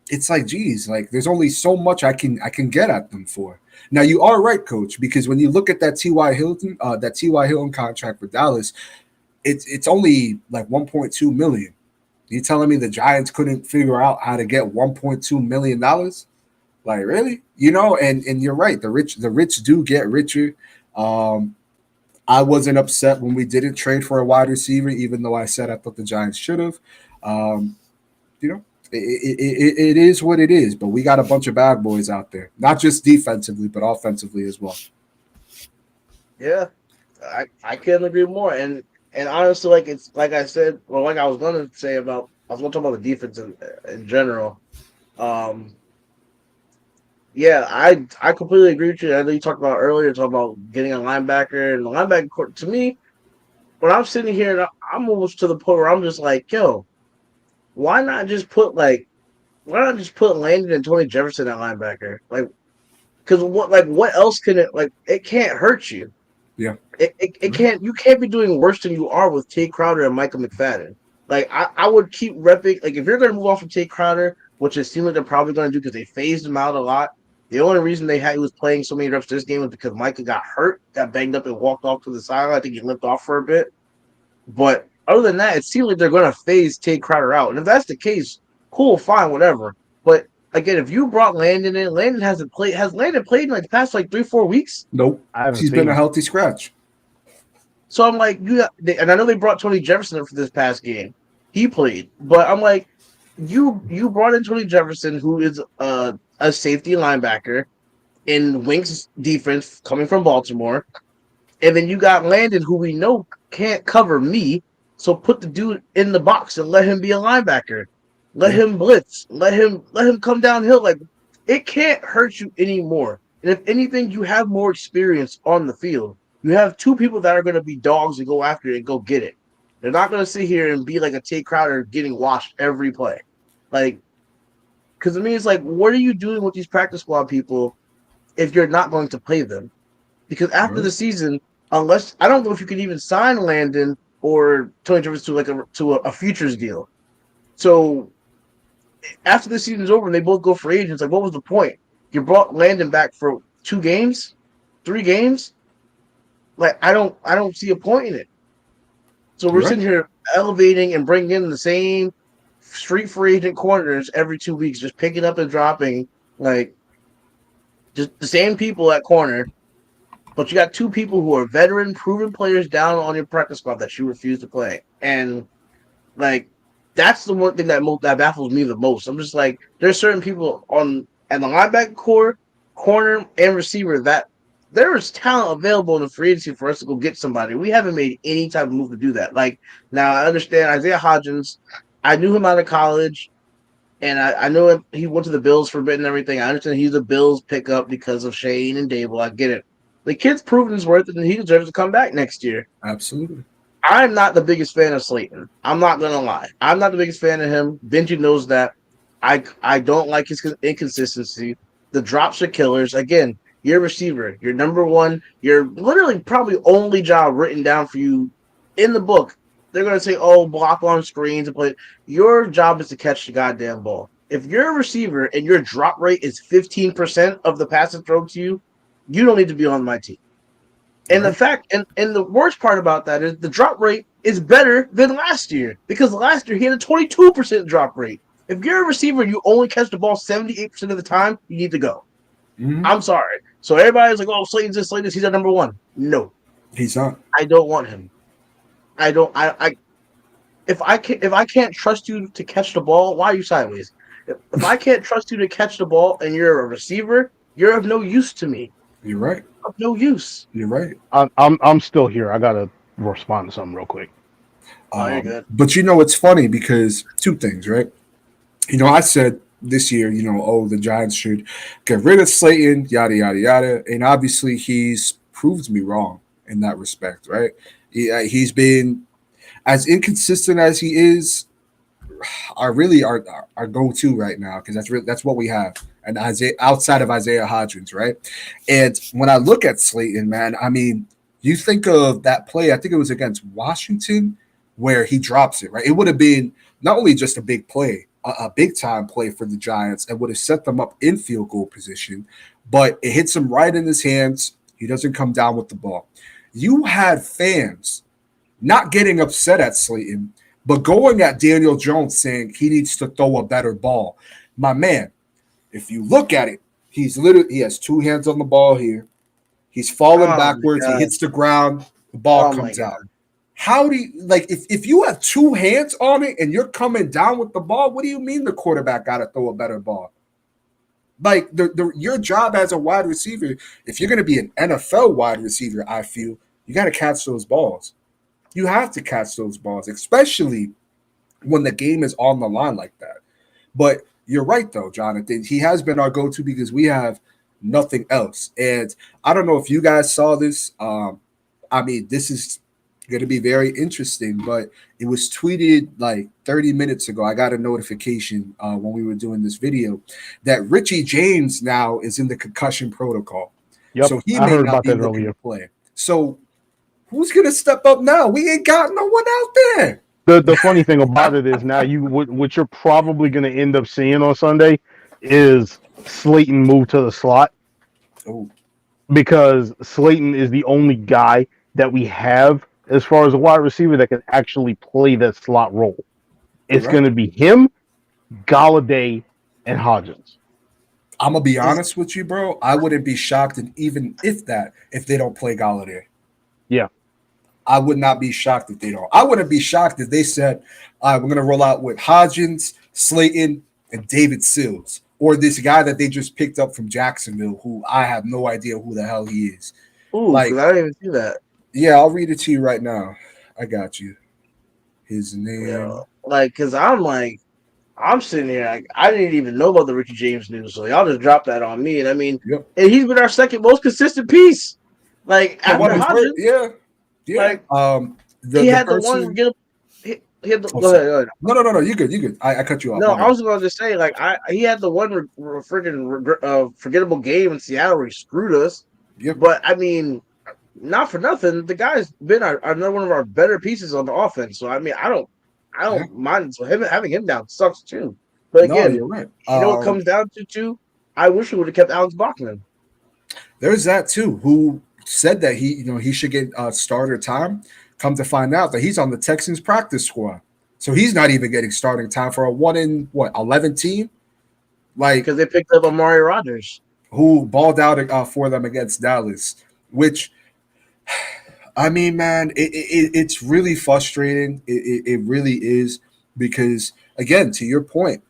it's like, geez, like there's only so much I can get at them for. Now you are right, Coach, because when you look at that T.Y. Hilton contract for Dallas, it's only like 1.2 million. You telling me the Giants couldn't figure out how to get $1.2 million? Like, really? And you're right. The rich do get richer. Um, I wasn't upset when we didn't trade for a wide receiver, even though I said I thought the Giants should have. Um, you know, it is what it is. But we got a bunch of bad boys out there, not just defensively, but offensively as well. Yeah, I couldn't agree more. And honestly, like it's like I said, or like I was gonna say about, I was gonna talk about the defense in general. Um, yeah, I completely agree with you. I know you talked about earlier, talking about getting a linebacker and the linebacker court. To me, when I'm sitting here, and I'm almost to the point where I'm just like, yo, why not just put like, why not just put Landon and Tony Jefferson at linebacker? Like, because what else can it, like? It can't hurt you. Yeah. It can't, you can't be doing worse than you are with Tate Crowder and Michael McFadden. Like I would keep repping. Like if you're going to move off of Jay Crowder, which it seems like they're probably going to do because they phased him out a lot. The only reason he was playing so many reps this game was because Micah got hurt, got banged up, and walked off to the sideline. I think he limped off for a bit. But other than that, it seems like they're going to phase Tay Crowder out. And if that's the case, cool, fine, whatever. But again, if you brought Landon in, Landon hasn't played. Has Landon played in like the past like 3-4 weeks? Nope. I haven't He's seen been a him. healthy scratch. So I'm like, and I know they brought Tony Jefferson in for this past game. He played, but I'm like, you brought in Tony Jefferson, who is a safety linebacker in Wink's defense coming from Baltimore. And then you got Landon, who we know can't cover me. So put the dude in the box and let him be a linebacker. Let him blitz. Let him come downhill. Like it can't hurt you anymore. And if anything, you have more experience on the field. You have two people that are going to be dogs and go after it and go get it. They're not going to sit here and be like a Tate Crowder getting washed every play. Like, because to me, it's like, what are you doing with these practice squad people if you're not going to play them? Because after the season, unless I don't know if you can even sign Landon or Tony Jefferson to a futures deal. So after the season's over and they both go for agents, like what was the point? You brought Landon back for 2 games, 3 games. Like I don't see a point in it. So we're sitting here elevating and bringing in the same street free agent corners every 2 weeks, just picking up and dropping like just the same people at corner. But you got 2 people who are veteran, proven players down on your practice squad that you refuse to play, and like that's the one thing that baffles me the most. I'm just like, there's certain people on and the linebacker core, corner, and receiver that there is talent available in the free agency for us to go get somebody. We haven't made any type of move to do that. Like now, I understand Isaiah Hodgins. I knew him out of college. And I know he went to the Bills for a bit and everything. I understand he's a Bills pickup because of Shane and Dable. I get it. The kid's proven his worth, and he deserves to come back next year. Absolutely. I'm not the biggest fan of Slayton. I'm not going to lie. I'm not the biggest fan of him. Benji knows that. I don't like his inconsistency. The drops are killers. Again, you're a receiver. You're number one. You're literally probably only job written down for you in the book. They're going to say, oh, block on screens and play. Your job is to catch the goddamn ball. If you're a receiver and your drop rate is 15% of the passes thrown to you, you don't need to be on my team. And the fact, and the worst part about that is the drop rate is better than last year because last year he had a 22% drop rate. If you're a receiver and you only catch the ball 78% of the time, you need to go. Mm-hmm. I'm sorry. So everybody's like, oh, Slayton's this, Slayton's, he's at number 1. No. He's not. I don't want him. I don't. If I can't trust you to catch the ball, why are you sideways? If I can't trust you to catch the ball and you're a receiver, you're of no use to me. You're right. Of no use. You're right. I'm still here. I gotta respond to something real quick. You're good. But it's funny because 2 things, right? I said this year, the Giants should get rid of Slayton, yada yada yada, and obviously he's proved me wrong in that respect, right? He's been as inconsistent as he is. Our go-to right now because that's what we have, and Isaiah outside of Isaiah Hodgins, right? And when I look at Slayton, man, I mean, you think of that play. I think it was against Washington where he drops it, right? It would have been not only just a big play, a big time play for the Giants, and would have set them up in field goal position, but it hits him right in his hands. He doesn't come down with the ball. You had fans not getting upset at Slayton, but going at Daniel Jones saying he needs to throw a better ball. My man, if you look at it, he has 2 hands on the ball here. He's falling backwards. He hits the ground. The ball comes out. How do you if you have 2 hands on it and you're coming down with the ball? What do you mean the quarterback got to throw a better ball? Like your job as a wide receiver, if you're going to be an NFL wide receiver, I feel you got to catch those balls. You have to catch those balls, especially when the game is on the line like that. But you're right, though, Jonathan. He has been our go-to because we have nothing else. And I don't know if you guys saw this. I mean, this is going to be very interesting, but it was tweeted like 30 minutes ago. I got a notification when we were doing this video that Richie James now is in the concussion protocol. Yep, so he I may heard not about be that looking earlier. to play. So who's going to step up now? We ain't got no one out there. The funny thing about it is now what you're probably going to end up seeing on Sunday is Slayton move to the slot Oh, because Slayton is the only guy that we have as far as a wide receiver that can actually play that slot role. you're It's right. going to be him, Galladay, and Hodgins. I'm gonna be Is honest with you, bro. I wouldn't be shocked, and even if they don't play Galladay, Yeah, I would not be shocked if they don't. I wouldn't be shocked if they said, "All right, we're gonna roll out with Hodgins, Slayton, and David Sills," or this guy that they just picked up from Jacksonville, who I have no idea who the hell he is. ooh, because Like, I didn't even see that. yeah, I'll read it to you right now. I got you. His Yeah, name. like, because I'm sitting here, like, I didn't even know about the Ricky James news, so y'all just dropped that on me. And I mean, Yep. and he's been our second most consistent piece. Like The one after who's hurt. Hodgins, Yeah. Yeah. like The he the had the one person. get he had the Oh, go ahead, sorry. go ahead. No. You good. You good. I cut you off. No, My I bad. was going to just say like he had the one freaking forgettable game in Seattle where he screwed us. Yep. But I mean, not for nothing, the guy's been another one of our better pieces on the offense. So I mean, I Yeah. don't mind. So having him down sucks too. But No, again, you're right. you know what comes down to too? I wish we would have kept Alex Bachman. There's that too. Who said that he should get starter time? Come to find out that he's on the Texans practice squad, so he's not even getting starting time for a 1-11 team. Like Because they picked up Amari Rodgers. who balled out for them against Dallas, which I mean, man, it's really frustrating. It really is because, again, to your point,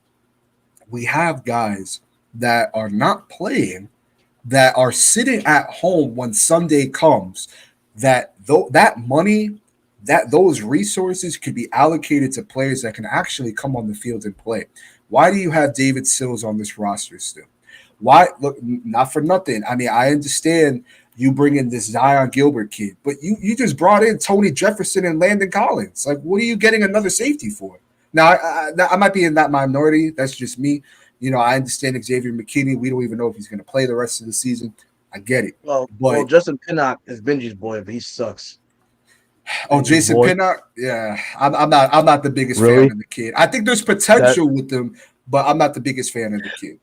we have guys that are not playing, that are sitting at home when Sunday comes. That money, that those resources could be allocated to players that can actually come on the field and play. Why do you have David Sills on this roster still? Why look, not for nothing. I mean, I understand you bring in this Zion Gilbert kid, but you just brought in Tony Jefferson and Landon Collins. Like, what are you getting another safety for? Now, I might be in that minority. That's just me. I understand Xavier McKinney. We don't even know if he's going to play the rest of the season. I get it. Well, But Justin Pinnock is Benji's boy, but he sucks. Benji's Jason boy. Pinnock, yeah, I'm not the biggest fan Really? of the kid. I think there's That potential with him, but I'm not the biggest fan of the kid.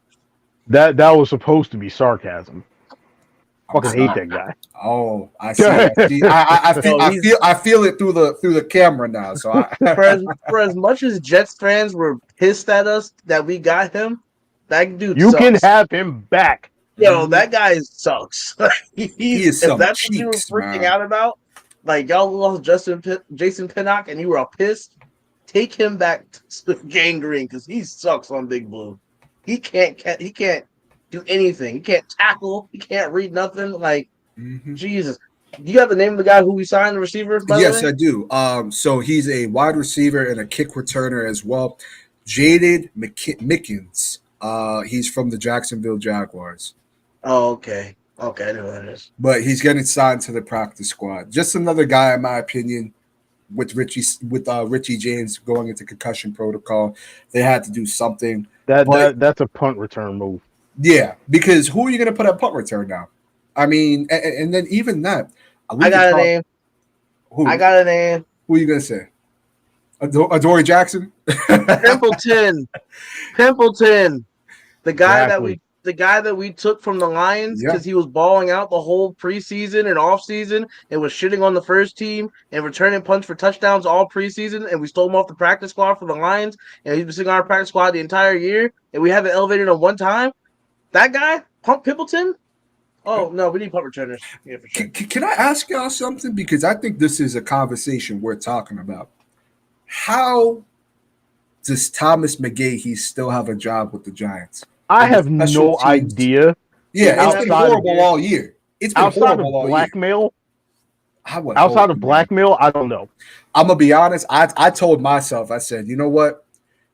that was supposed to be sarcasm. I'm Fucking hate sorry. that guy. Oh, I see. I see. I feel. No, I he's feel. I feel it through the camera now. So for as much as Jets fans were pissed at us that we got him, that dude You can sucks. have him back. Yo, that guy sucks. He He's is if some that's what you were cheeks, freaking man. out about, like y'all lost Jason Pinnock and you were all pissed. Take him back to Gang Green because he sucks on Big Blue. He can't do anything. He can't tackle. He can't read nothing. Like Mhm. Jesus. You got the name of the guy who we signed, the receiver, by the Yes, way? I do. So he's a wide receiver and a kick returner as well. Jaded Mickens. He's from the Jacksonville Jaguars, Oh, okay. Okay, I know who that is. but he's getting signed to the practice squad. Just another guy, in my opinion, with Richie James going into concussion protocol. They had to do something. But That's a punt return move. yeah, because who are you going to put at punt return now? I mean, and then even that, we I could got a talk. name. Who? I got a name. Who are you going to say? Adoree Jackson? Pimpleton. Pimpleton. Exactly. The guy that we took from the Lions Yeah. because he was balling out the whole preseason and offseason and was shitting on the first team and returning punts for touchdowns all preseason, and we stole him off the practice squad for the Lions, and he's been sitting on our practice squad the entire year, and we haven't elevated him one time. That guy, Pump Pimpleton. Oh no, we need punt returners. Yeah, for sure. Can I ask y'all something? Because I think this is a conversation we're talking about. How does Thomas McGahee still have a job with the Giants? I And the have special no teams- idea. Yeah, it's been Outside of- horrible all year. It's been Outside horrible of all year. blackmail, I would outside hope, of man. blackmail, I don't know. I'm gonna be honest. I told myself, I said, you know what?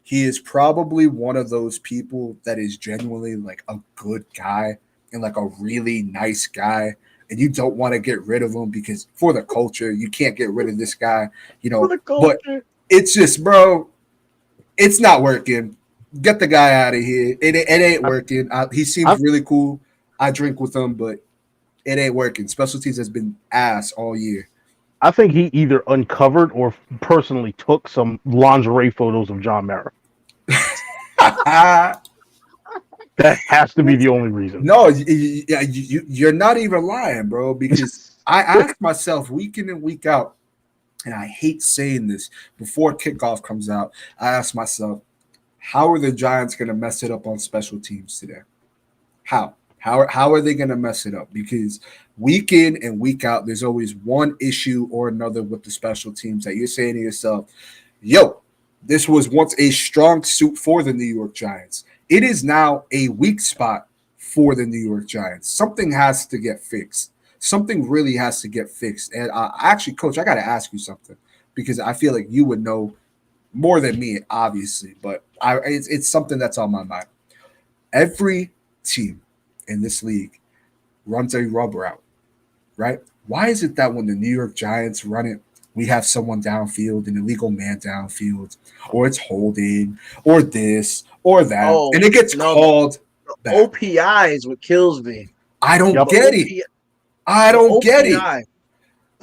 He is probably one of those people that is genuinely like a good guy and like a really nice guy. And you don't want to get rid of him because for the culture, you can't get rid of this guy, For the But culture. it's just, bro, it's not working. Get the guy out of here. It ain't working. He seems I'm- really cool. I drink with him, but it ain't working. Special teams has been ass all year. I think he either uncovered or personally took some lingerie photos of John Mara. That has to be the only reason. No, you're not even lying, bro. Because I ask myself week in and week out, and I hate saying this before kickoff comes out. I ask myself, how are the Giants going to mess it up on special teams today? How? How are they going to mess it up? Because week in and week out, there's always one issue or another with the special teams that you're saying to yourself, yo, this was once a strong suit for the New York Giants. It is now a weak spot for the New York Giants. Something has to get fixed. Something really has to get fixed. And actually, Coach, I got to ask you something because I feel like you would know more than me, obviously, but it's something that's on my mind. Every team in this league runs a rub route, right? Why is it that when the New York Giants run it, we have someone downfield, an illegal man downfield, or it's holding, or this, or that, and it gets called back. OPI is what kills me. I don't get it. I don't get it.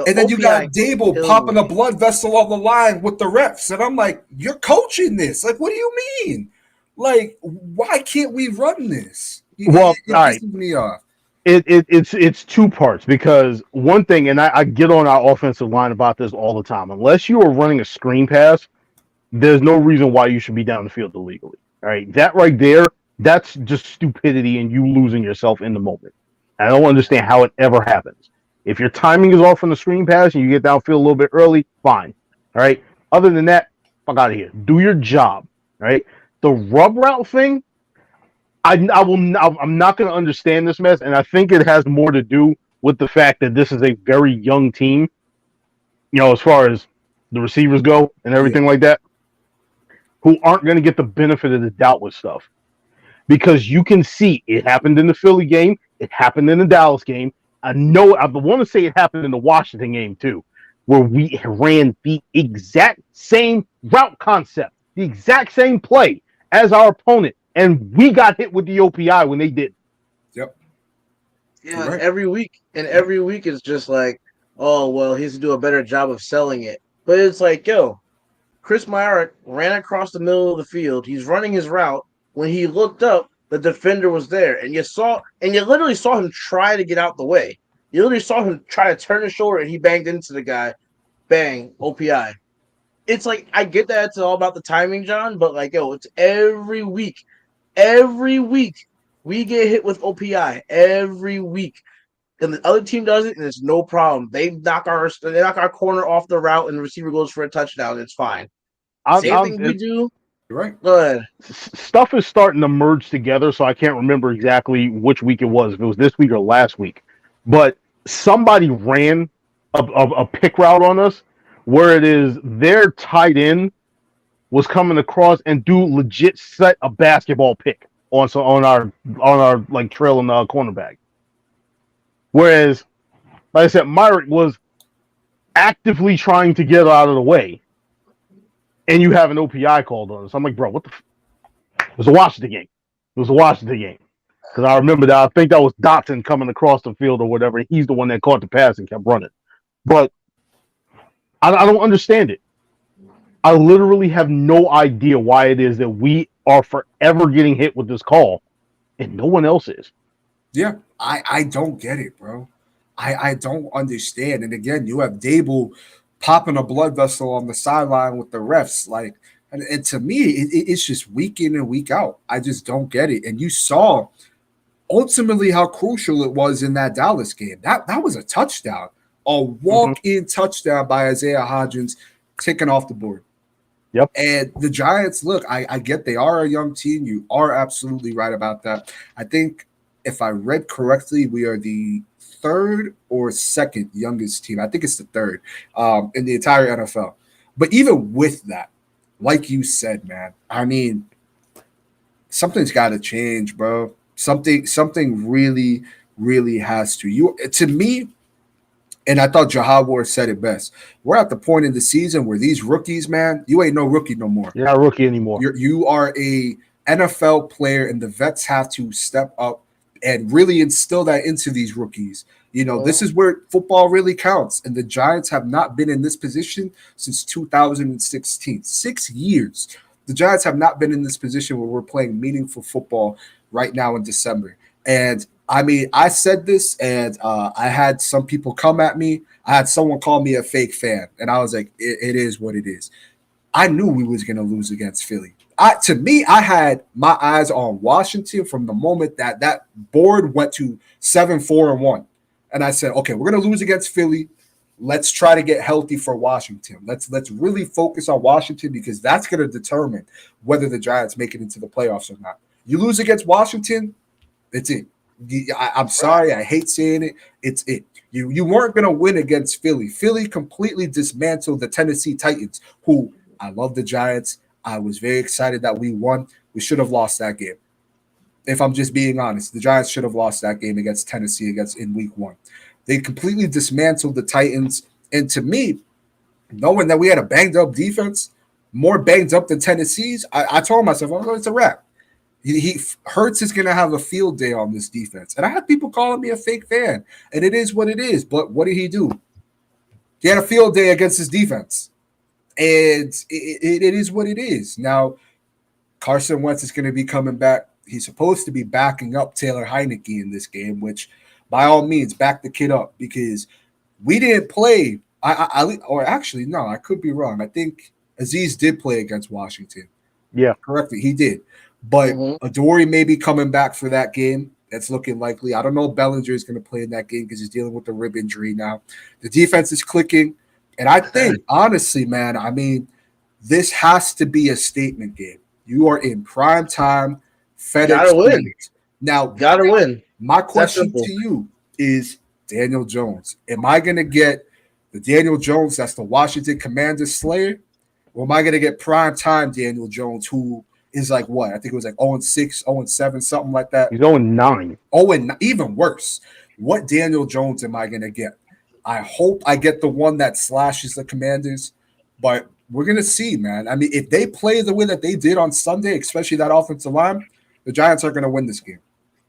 And then you got Dable popping a blood vessel on the line with the refs. And I'm like, you're coaching this. Like, what do you mean? Like, why can't we run this? Well, it pisses me off. It's two parts because one thing, and I get on our offensive line about this all the time. Unless you are running a screen pass, there's no reason why you should be down the field illegally. All right. That right there, that's just stupidity and you losing yourself in the moment. I don't understand how it ever happens. If your timing is off on the screen pass and you get downfield a little bit early, fine. All right. Other than that, fuck out of here. Do your job. Right. The rub route thing, I'm not going to understand this mess, and I think it has more to do with the fact that this is a very young team. You know, as far as the receivers go and everything like that, who aren't going to get the benefit of the doubt with stuff, because you can see it happened in the Philly game, it happened in the Dallas game. I want to say it happened in the Washington game too, where we ran the exact same route concept, the exact same play as our opponent, and we got hit with the OPI when they did. Yep. Yeah, right. every week it's just like, oh well, he has to do a better job of selling it. But it's like, yo, Chris Myarick ran across the middle of the field. He's running his route. When he looked up, the defender was there, and you literally saw him try to get out the way. You literally saw him try to turn his shoulder, and he banged into the guy. Bang, OPI. It's like, I get that it's all about the timing, John, but like, yo, it's every week. Every week we get hit with OPI. Every week. And the other team does it, and it's no problem. They knock our corner off the route, and the receiver goes for a touchdown. It's fine. Same thing we do. Right. Go ahead. Stuff is starting to merge together, so I can't remember exactly which week it was, if it was this week or last week. But somebody ran a pick route on us where it is their tight end was coming across and do legit set a basketball pick on our like trailing cornerback. Whereas, like I said, Myrick was actively trying to get out of the way. And you have an OPI called on us. I'm like, bro, what the It was a Washington game. It was a Washington game. Because I remember that. I think that was Dotson coming across the field or whatever. He's the one that caught the pass and kept running. But I don't understand it. I literally have no idea why it is that we are forever getting hit with this call and no one else is. Yeah, I don't get it, bro. I don't understand. And again, you have Dable popping a blood vessel on the sideline with the refs. Like, and to me, it's just week in and week out. I just don't get it. And you saw ultimately how crucial it was in that Dallas game. That was a touchdown, a walk-in touchdown by Isaiah Hodgins, taken off the board. Yep. And the Giants, look, I get they are a young team. You are absolutely right about that. I think if I read correctly, we are the third or second youngest team. I think it's the third in the entire NFL. But even with that, like you said, man, I mean, something's got to change, bro. Something really, really has to. To me, and I thought Jahawar said it best. We're at the point in the season where these rookies, man, you ain't no rookie no more. You're not a rookie anymore. You are a NFL player, and the vets have to step up and really instill that into these rookies. You know, this is where football really counts. And the Giants have not been in this position since 2016. 6 years. The Giants have not been in this position where we're playing meaningful football right now in December. And I mean, I said this, and I had some people come at me. I had someone call me a fake fan, and I was like, it is what it is. I knew we was going to lose against Philly. To me, I had my eyes on Washington from the moment that board went to 7-4-1, and I said, okay, we're going to lose against Philly. Let's try to get healthy for Washington. Let's really focus on Washington because that's going to determine whether the Giants make it into the playoffs or not. You lose against Washington, it's it. I'm sorry, I hate saying it. It's it. You weren't going to win against Philly. Philly completely dismantled the Tennessee Titans, who I love the Giants. I was very excited that we won. We should have lost that game. If I'm just being honest, the Giants should have lost that game against Tennessee in week 1. They completely dismantled the Titans. And to me, knowing that we had a banged up defense, more banged up than Tennessee's, I told myself, oh, it's a wrap. Hurts is going to have a field day on this defense. And I had people calling me a fake fan. And it is what it is. But what did he do? He had a field day against his defense. And it is what it is. Now, Carson Wentz is going to be coming back. He's supposed to be backing up Taylor Heineke in this game, which by all means, back the kid up because we didn't play. Or actually, no, I could be wrong. I think Aziz did play against Washington. Yeah. Correctly, he did. But Adoree may be coming back for that game. That's looking likely. I don't know if Bellinger is going to play in that game because he's dealing with the rib injury now. The defense is clicking. And I think, honestly, man, I mean, this has to be a statement game. You are in prime time. FedEx. Gotta win. Now, gotta win. My question to you is Daniel Jones. Am I going to get the Daniel Jones that's the Washington Commanders slayer? Or am I going to get prime time Daniel Jones, who is like what? I think it was like 0-6, 0-7, something like that. He's 0-9. Oh, and even worse. What Daniel Jones am I going to get? I hope I get the one that slashes the Commanders, but we're going to see, man. I mean, if they play the way that they did on Sunday, especially that offensive line, the Giants are going to win this game.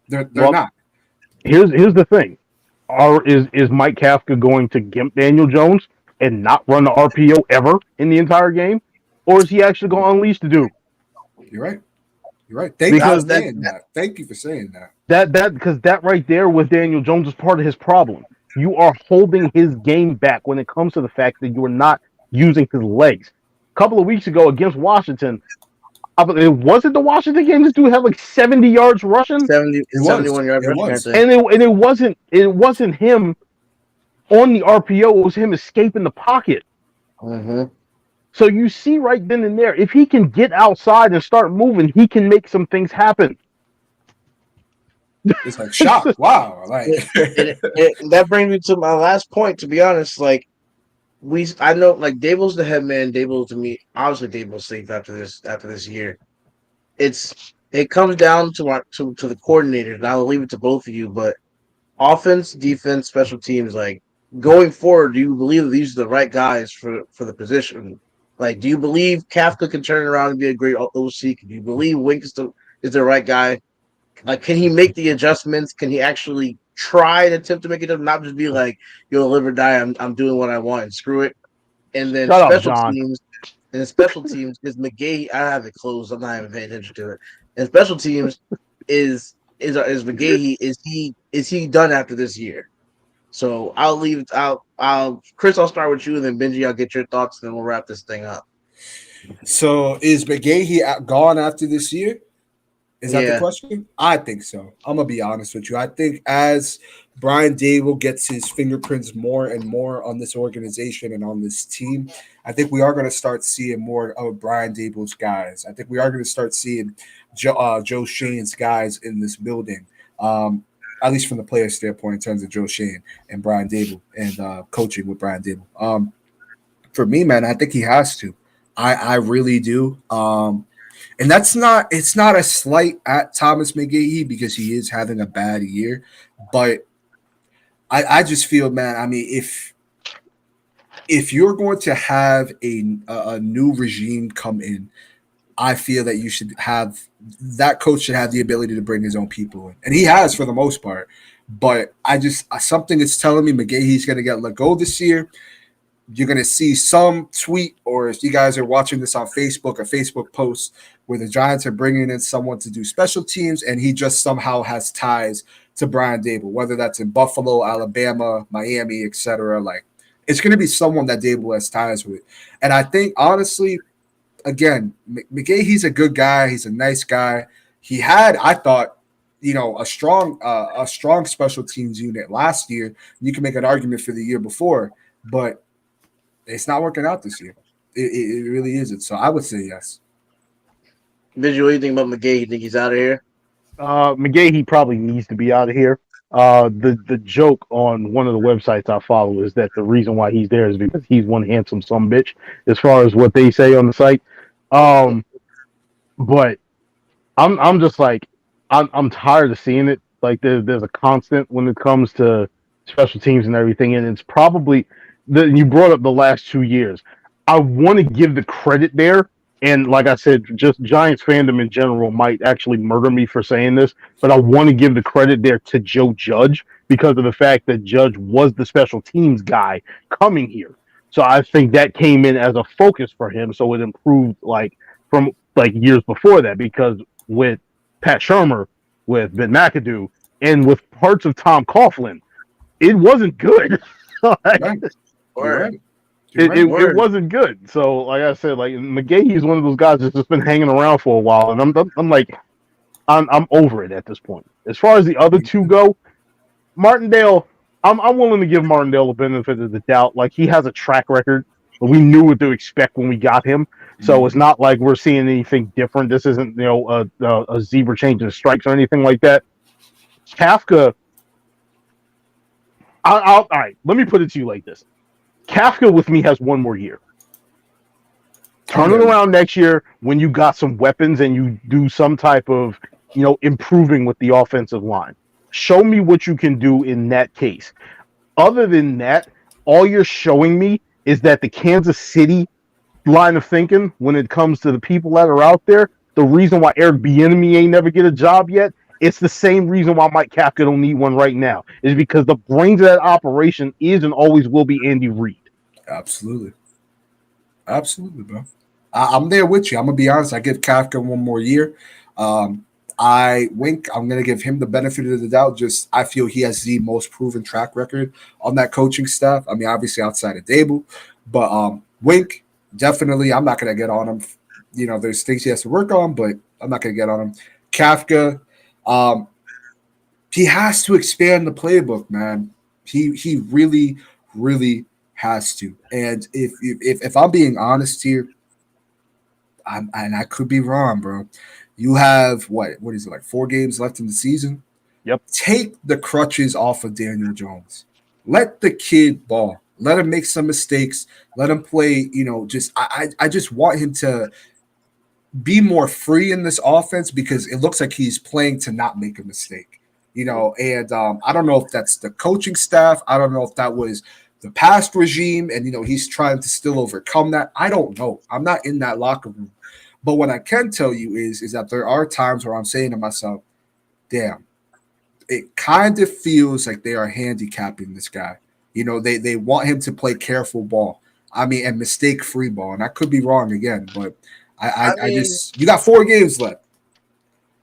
They're not. Here's the thing. Is Mike Kafka going to gimp Daniel Jones and not run the RPO ever in the entire game? Or is he actually going to unleash the dude? You're right. Thank you for saying that. Thank you for saying that. Because that right there with Daniel Jones is part of his problem. You are holding his game back when it comes to the fact that you are not using his legs. A couple of weeks ago against Washington, it wasn't the Washington game. This dude had like 70 yards rushing. 71 yards rushing. And it wasn't him on the RPO. It was him escaping the pocket. Mm-hmm. So you see right then and there, if he can get outside and start moving, he can make some things happen. It's like shock. Wow. Like that brings me to my last point, to be honest. Like I know like Daboll's the head man. Daboll to me, obviously Daboll's safe after this year. It comes down to the coordinators, and I'll leave it to both of you, but offense, defense, special teams, like going forward, do you believe that these are the right guys for the position? Like, do you believe Kafka can turn around and be a great OC? Do you believe Wink is the right guy? Like, can he make the adjustments? Can he actually try and attempt to make it up, not just be like, "Yo, live or die, I'm doing what I want and screw it." And then special teams is McGahee. I have it closed. I'm not even paying attention to it. And special teams is McGahee. Is he done after this year? So I'll leave. Chris, I'll start with you, and then Benji, I'll get your thoughts, and then we'll wrap this thing up. So is McGahee gone after this year? Is that the question? I think so. I'm going to be honest with you. I think as Brian Daboll gets his fingerprints more and more on this organization and on this team, I think we are going to start seeing more of Brian Daboll's guys. I think we are going to start seeing Joe Shane's guys in this building, at least from the player standpoint in terms of Joe Shane and Brian Daboll and coaching with Brian Daboll. For me, man, I think he has to. I really do. And it's not a slight at Thomas McGahee because he is having a bad year, but I just feel, man, I mean, if you're going to have a new regime come in, I feel that you should have that coach should have the ability to bring his own people in, and he has for the most part. But I just something is telling me McGahee's going to get let go this year. You're going to see some tweet, or if you guys are watching this on Facebook, a Facebook post where the Giants are bringing in someone to do special teams, and he just somehow has ties to Brian Dable, whether that's in Buffalo, Alabama, Miami, etc. Like, it's going to be someone that Dable has ties with. And I think, honestly, again, McGahee's a good guy. He's a nice guy. He had, I thought, a strong special teams unit last year. You can make an argument for the year before, but it's not working out this year. It really isn't. So I would say yes. Visual, what do you think about McGay? You think he's out of here? McGahee probably needs to be out of here. The joke on one of the websites I follow is that the reason why he's there is because he's one handsome son bitch, as far as what they say on the site. But I'm just like I'm tired of seeing it. Like there's a constant when it comes to special teams and everything, and it's probably you brought up the last 2 years. I want to give the credit there, and like I said, just Giants fandom in general might actually murder me for saying this, but I want to give the credit there to Joe Judge because of the fact that Judge was the special teams guy coming here. So I think that came in as a focus for him, so it improved like from like years before that because with Pat Shermer, with Ben McAdoo, and with parts of Tom Coughlin, it wasn't good. Like, Right. You're Or right. You're right. it wasn't good. So, like I said, like McGahee's one of those guys that's just been hanging around for a while, and I'm like, I'm over it at this point. As far as the other two go, Martindale, I'm willing to give Martindale the benefit of the doubt. Like he has a track record. We knew what to expect when we got him, so it's not like we're seeing anything different. This isn't a zebra changing stripes or anything like that. Kafka, all right. Let me put it to you like this: Kafka with me has one more year. Turn it around next year when you got some weapons and you do some type of improving with the offensive line. Show me what you can do in that case. Other than that, all you're showing me is that the Kansas City line of thinking when it comes to the people that are out there, the reason why Eric Bieniemy ain't never get a job yet, it's the same reason why Mike Kafka don't need one right now. Is because the brains of that operation is and always will be Andy Reid. Absolutely. Absolutely, bro. I'm there with you. I'm gonna be honest. I give Kafka one more year. I'm gonna give him the benefit of the doubt. Just I feel he has the most proven track record on that coaching staff. I mean, obviously outside of Dable, but Wink definitely. I'm not gonna get on him. There's things he has to work on, but I'm not gonna get on him. Kafka, he has to expand the playbook, man. He really, really has to. And if I'm being honest here, and I could be wrong, bro. You have what is it, like 4 games left in the season? Yep. Take the crutches off of Daniel Jones. Let the kid ball. Let him make some mistakes. Let him play. I just want him to be more free in this offense because it looks like he's playing to not make a mistake. And I don't know if that's the coaching staff. I don't know if that was the past regime, and he's trying to still overcome that. I don't know. I'm not in that locker room. But what I can tell you is that there are times where I'm saying to myself, damn, it kind of feels like they are handicapping this guy. They want him to play careful ball. I mean, and mistake-free ball. And I could be wrong again, but I just you got 4 games left.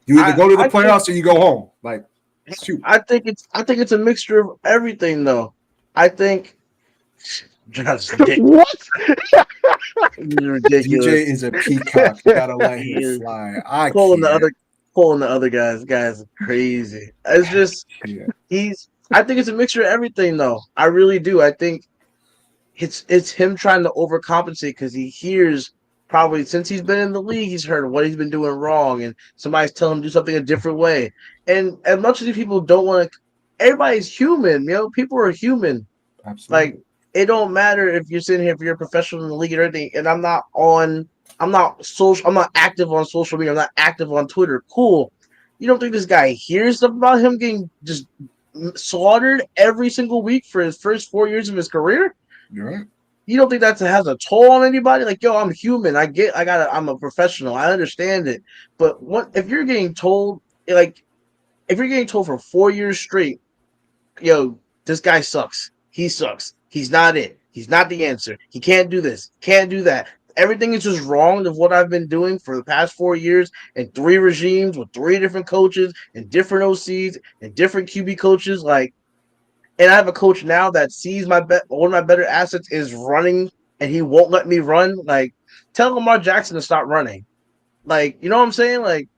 You either go to the playoffs or you go home. Like, shoot. I think it's a mixture of everything, though. I think just What? ridiculous. DJ is a peacock. You gotta let him fly. I pulling can't. the other guys. Guys are crazy. It's just I think it's a mixture of everything, though. I really do. I think it's him trying to overcompensate because he hears probably since he's been in the league, he's heard what he's been doing wrong, and somebody's telling him to do something a different way. And as much as these people don't want to, everybody's human. People are human. Absolutely. Like, it don't matter if you're sitting here, if you're a professional in the league or anything, and I'm not active on social media, I'm not active on Twitter. Cool. You don't think this guy hears stuff about him getting just slaughtered every single week for his first 4 years of his career? You're right. You don't think that has a toll on anybody? Like, yo, I'm human. I'm a professional. I understand it. But what if you're getting told, like, if you're getting told for 4 years straight, yo, this guy sucks. He sucks. He's not it. He's not the answer. He can't do this. Can't do that. Everything is just wrong of what I've been doing for the past 4 years and 3 regimes with 3 different coaches and different OCs and different QB coaches. Like, and I have a coach now that sees one of my better assets is running, and he won't let me run. Like, tell Lamar Jackson to stop running. Like, you know what I'm saying? Like,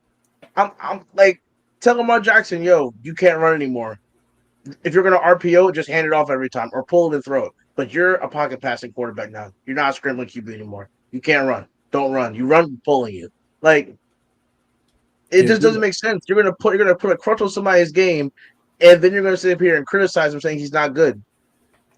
I'm like, tell Lamar Jackson, yo, you can't run anymore. If you're gonna RPO, just hand it off every time or pull it and throw it. But you're a pocket passing quarterback now. You're not a scrambling QB anymore. You can't run. Don't run. You run, pulling you. Like, it just doesn't make sense. You're gonna put a crutch on somebody's game, and then you're gonna sit up here and criticize him, saying he's not good.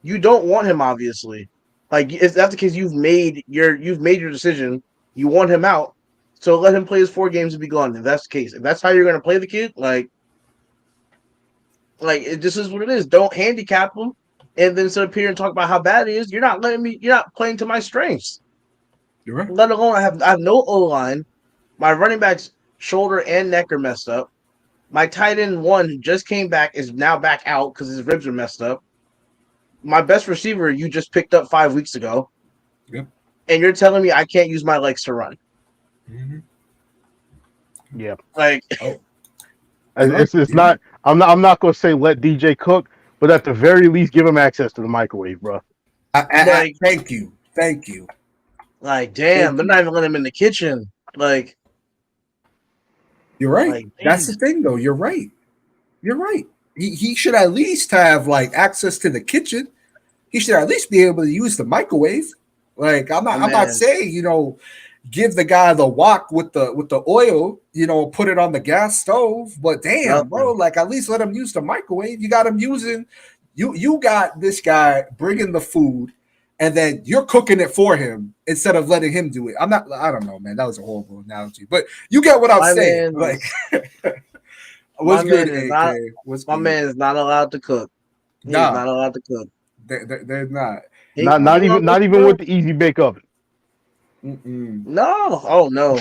You don't want him, obviously. Like, if that's the case, you've made your decision. You want him out, so let him play his 4 games and be gone. If that's the case, if that's how you're gonna play the kid, this is what it is. Don't handicap him, and then sit up here and talk about how bad he is. You're not playing to my strengths. You're right. Let alone I have no O line. My running back's shoulder and neck are messed up. My tight end one who just came back is now back out because his ribs are messed up. My best receiver you just picked up 5 weeks ago. Yep. And you're telling me I can't use my legs to run. Mm-hmm. Yeah. Like, it's not. I'm not going to say let DJ cook, but at the very least, give him access to the microwave, bro. Thank you. Like, damn, they're not even letting him in the kitchen. Like, you're right. Like, that's the thing, though. You're right. He should at least have like access to the kitchen. He should at least be able to use the microwave. Like, I'm not saying, give the guy the wok with the oil, put it on the gas stove. But damn, bro, like at least let him use the microwave. You got him using you got this guy bringing the food, and then you're cooking it for him instead of letting him do it. I don't know, man. That was a horrible analogy, but you get what I'm saying. Like, what's good, AK? My man is not allowed to cook. He's not allowed to cook. They're not. Not even with the easy bake oven. Mm-mm. No. Oh no.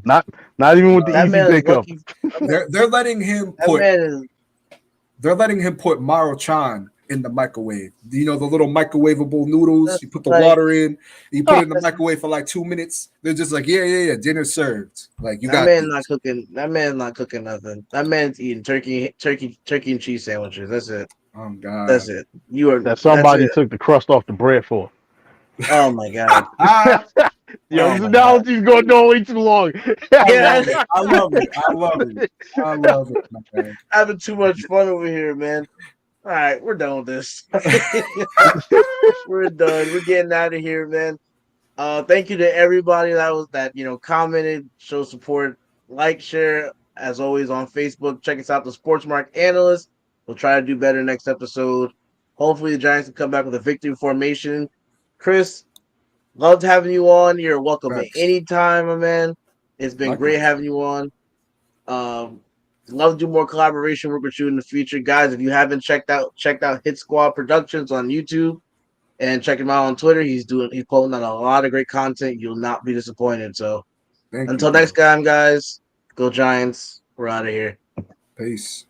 Not even with the easy bake oven. They're letting him put. They're letting him put Maruchan in the microwave. The little microwavable noodles. You put the water in. You put it in the microwave for like 2 minutes. They're just like, yeah. Dinner served. Like, you got. That man's not cooking. That man's not cooking nothing. That man's eating turkey and cheese sandwiches. That's it. Oh God. That's it. Somebody took the crust off the bread for. Oh my God. This analogy's going on way too long. I love it. Man. Having too much fun over here, man. All right, we're done with this. We're done. We're getting out of here, man. Thank you to everybody that commented, show support, like, share, as always on Facebook. Check us out, the Sportsmark Analyst. We'll try to do better next episode. Hopefully the Giants can come back with a victory formation. Chris, loved having you on. You're welcome at any time, my man. It's been great having you on. Love to do more collaboration work with you in the future. Guys, if you haven't checked out Hitsquad Productions on YouTube and check him out on Twitter. He's pulling out a lot of great content. You'll not be disappointed. So until next time, guys, go Giants. We're out of here. Peace.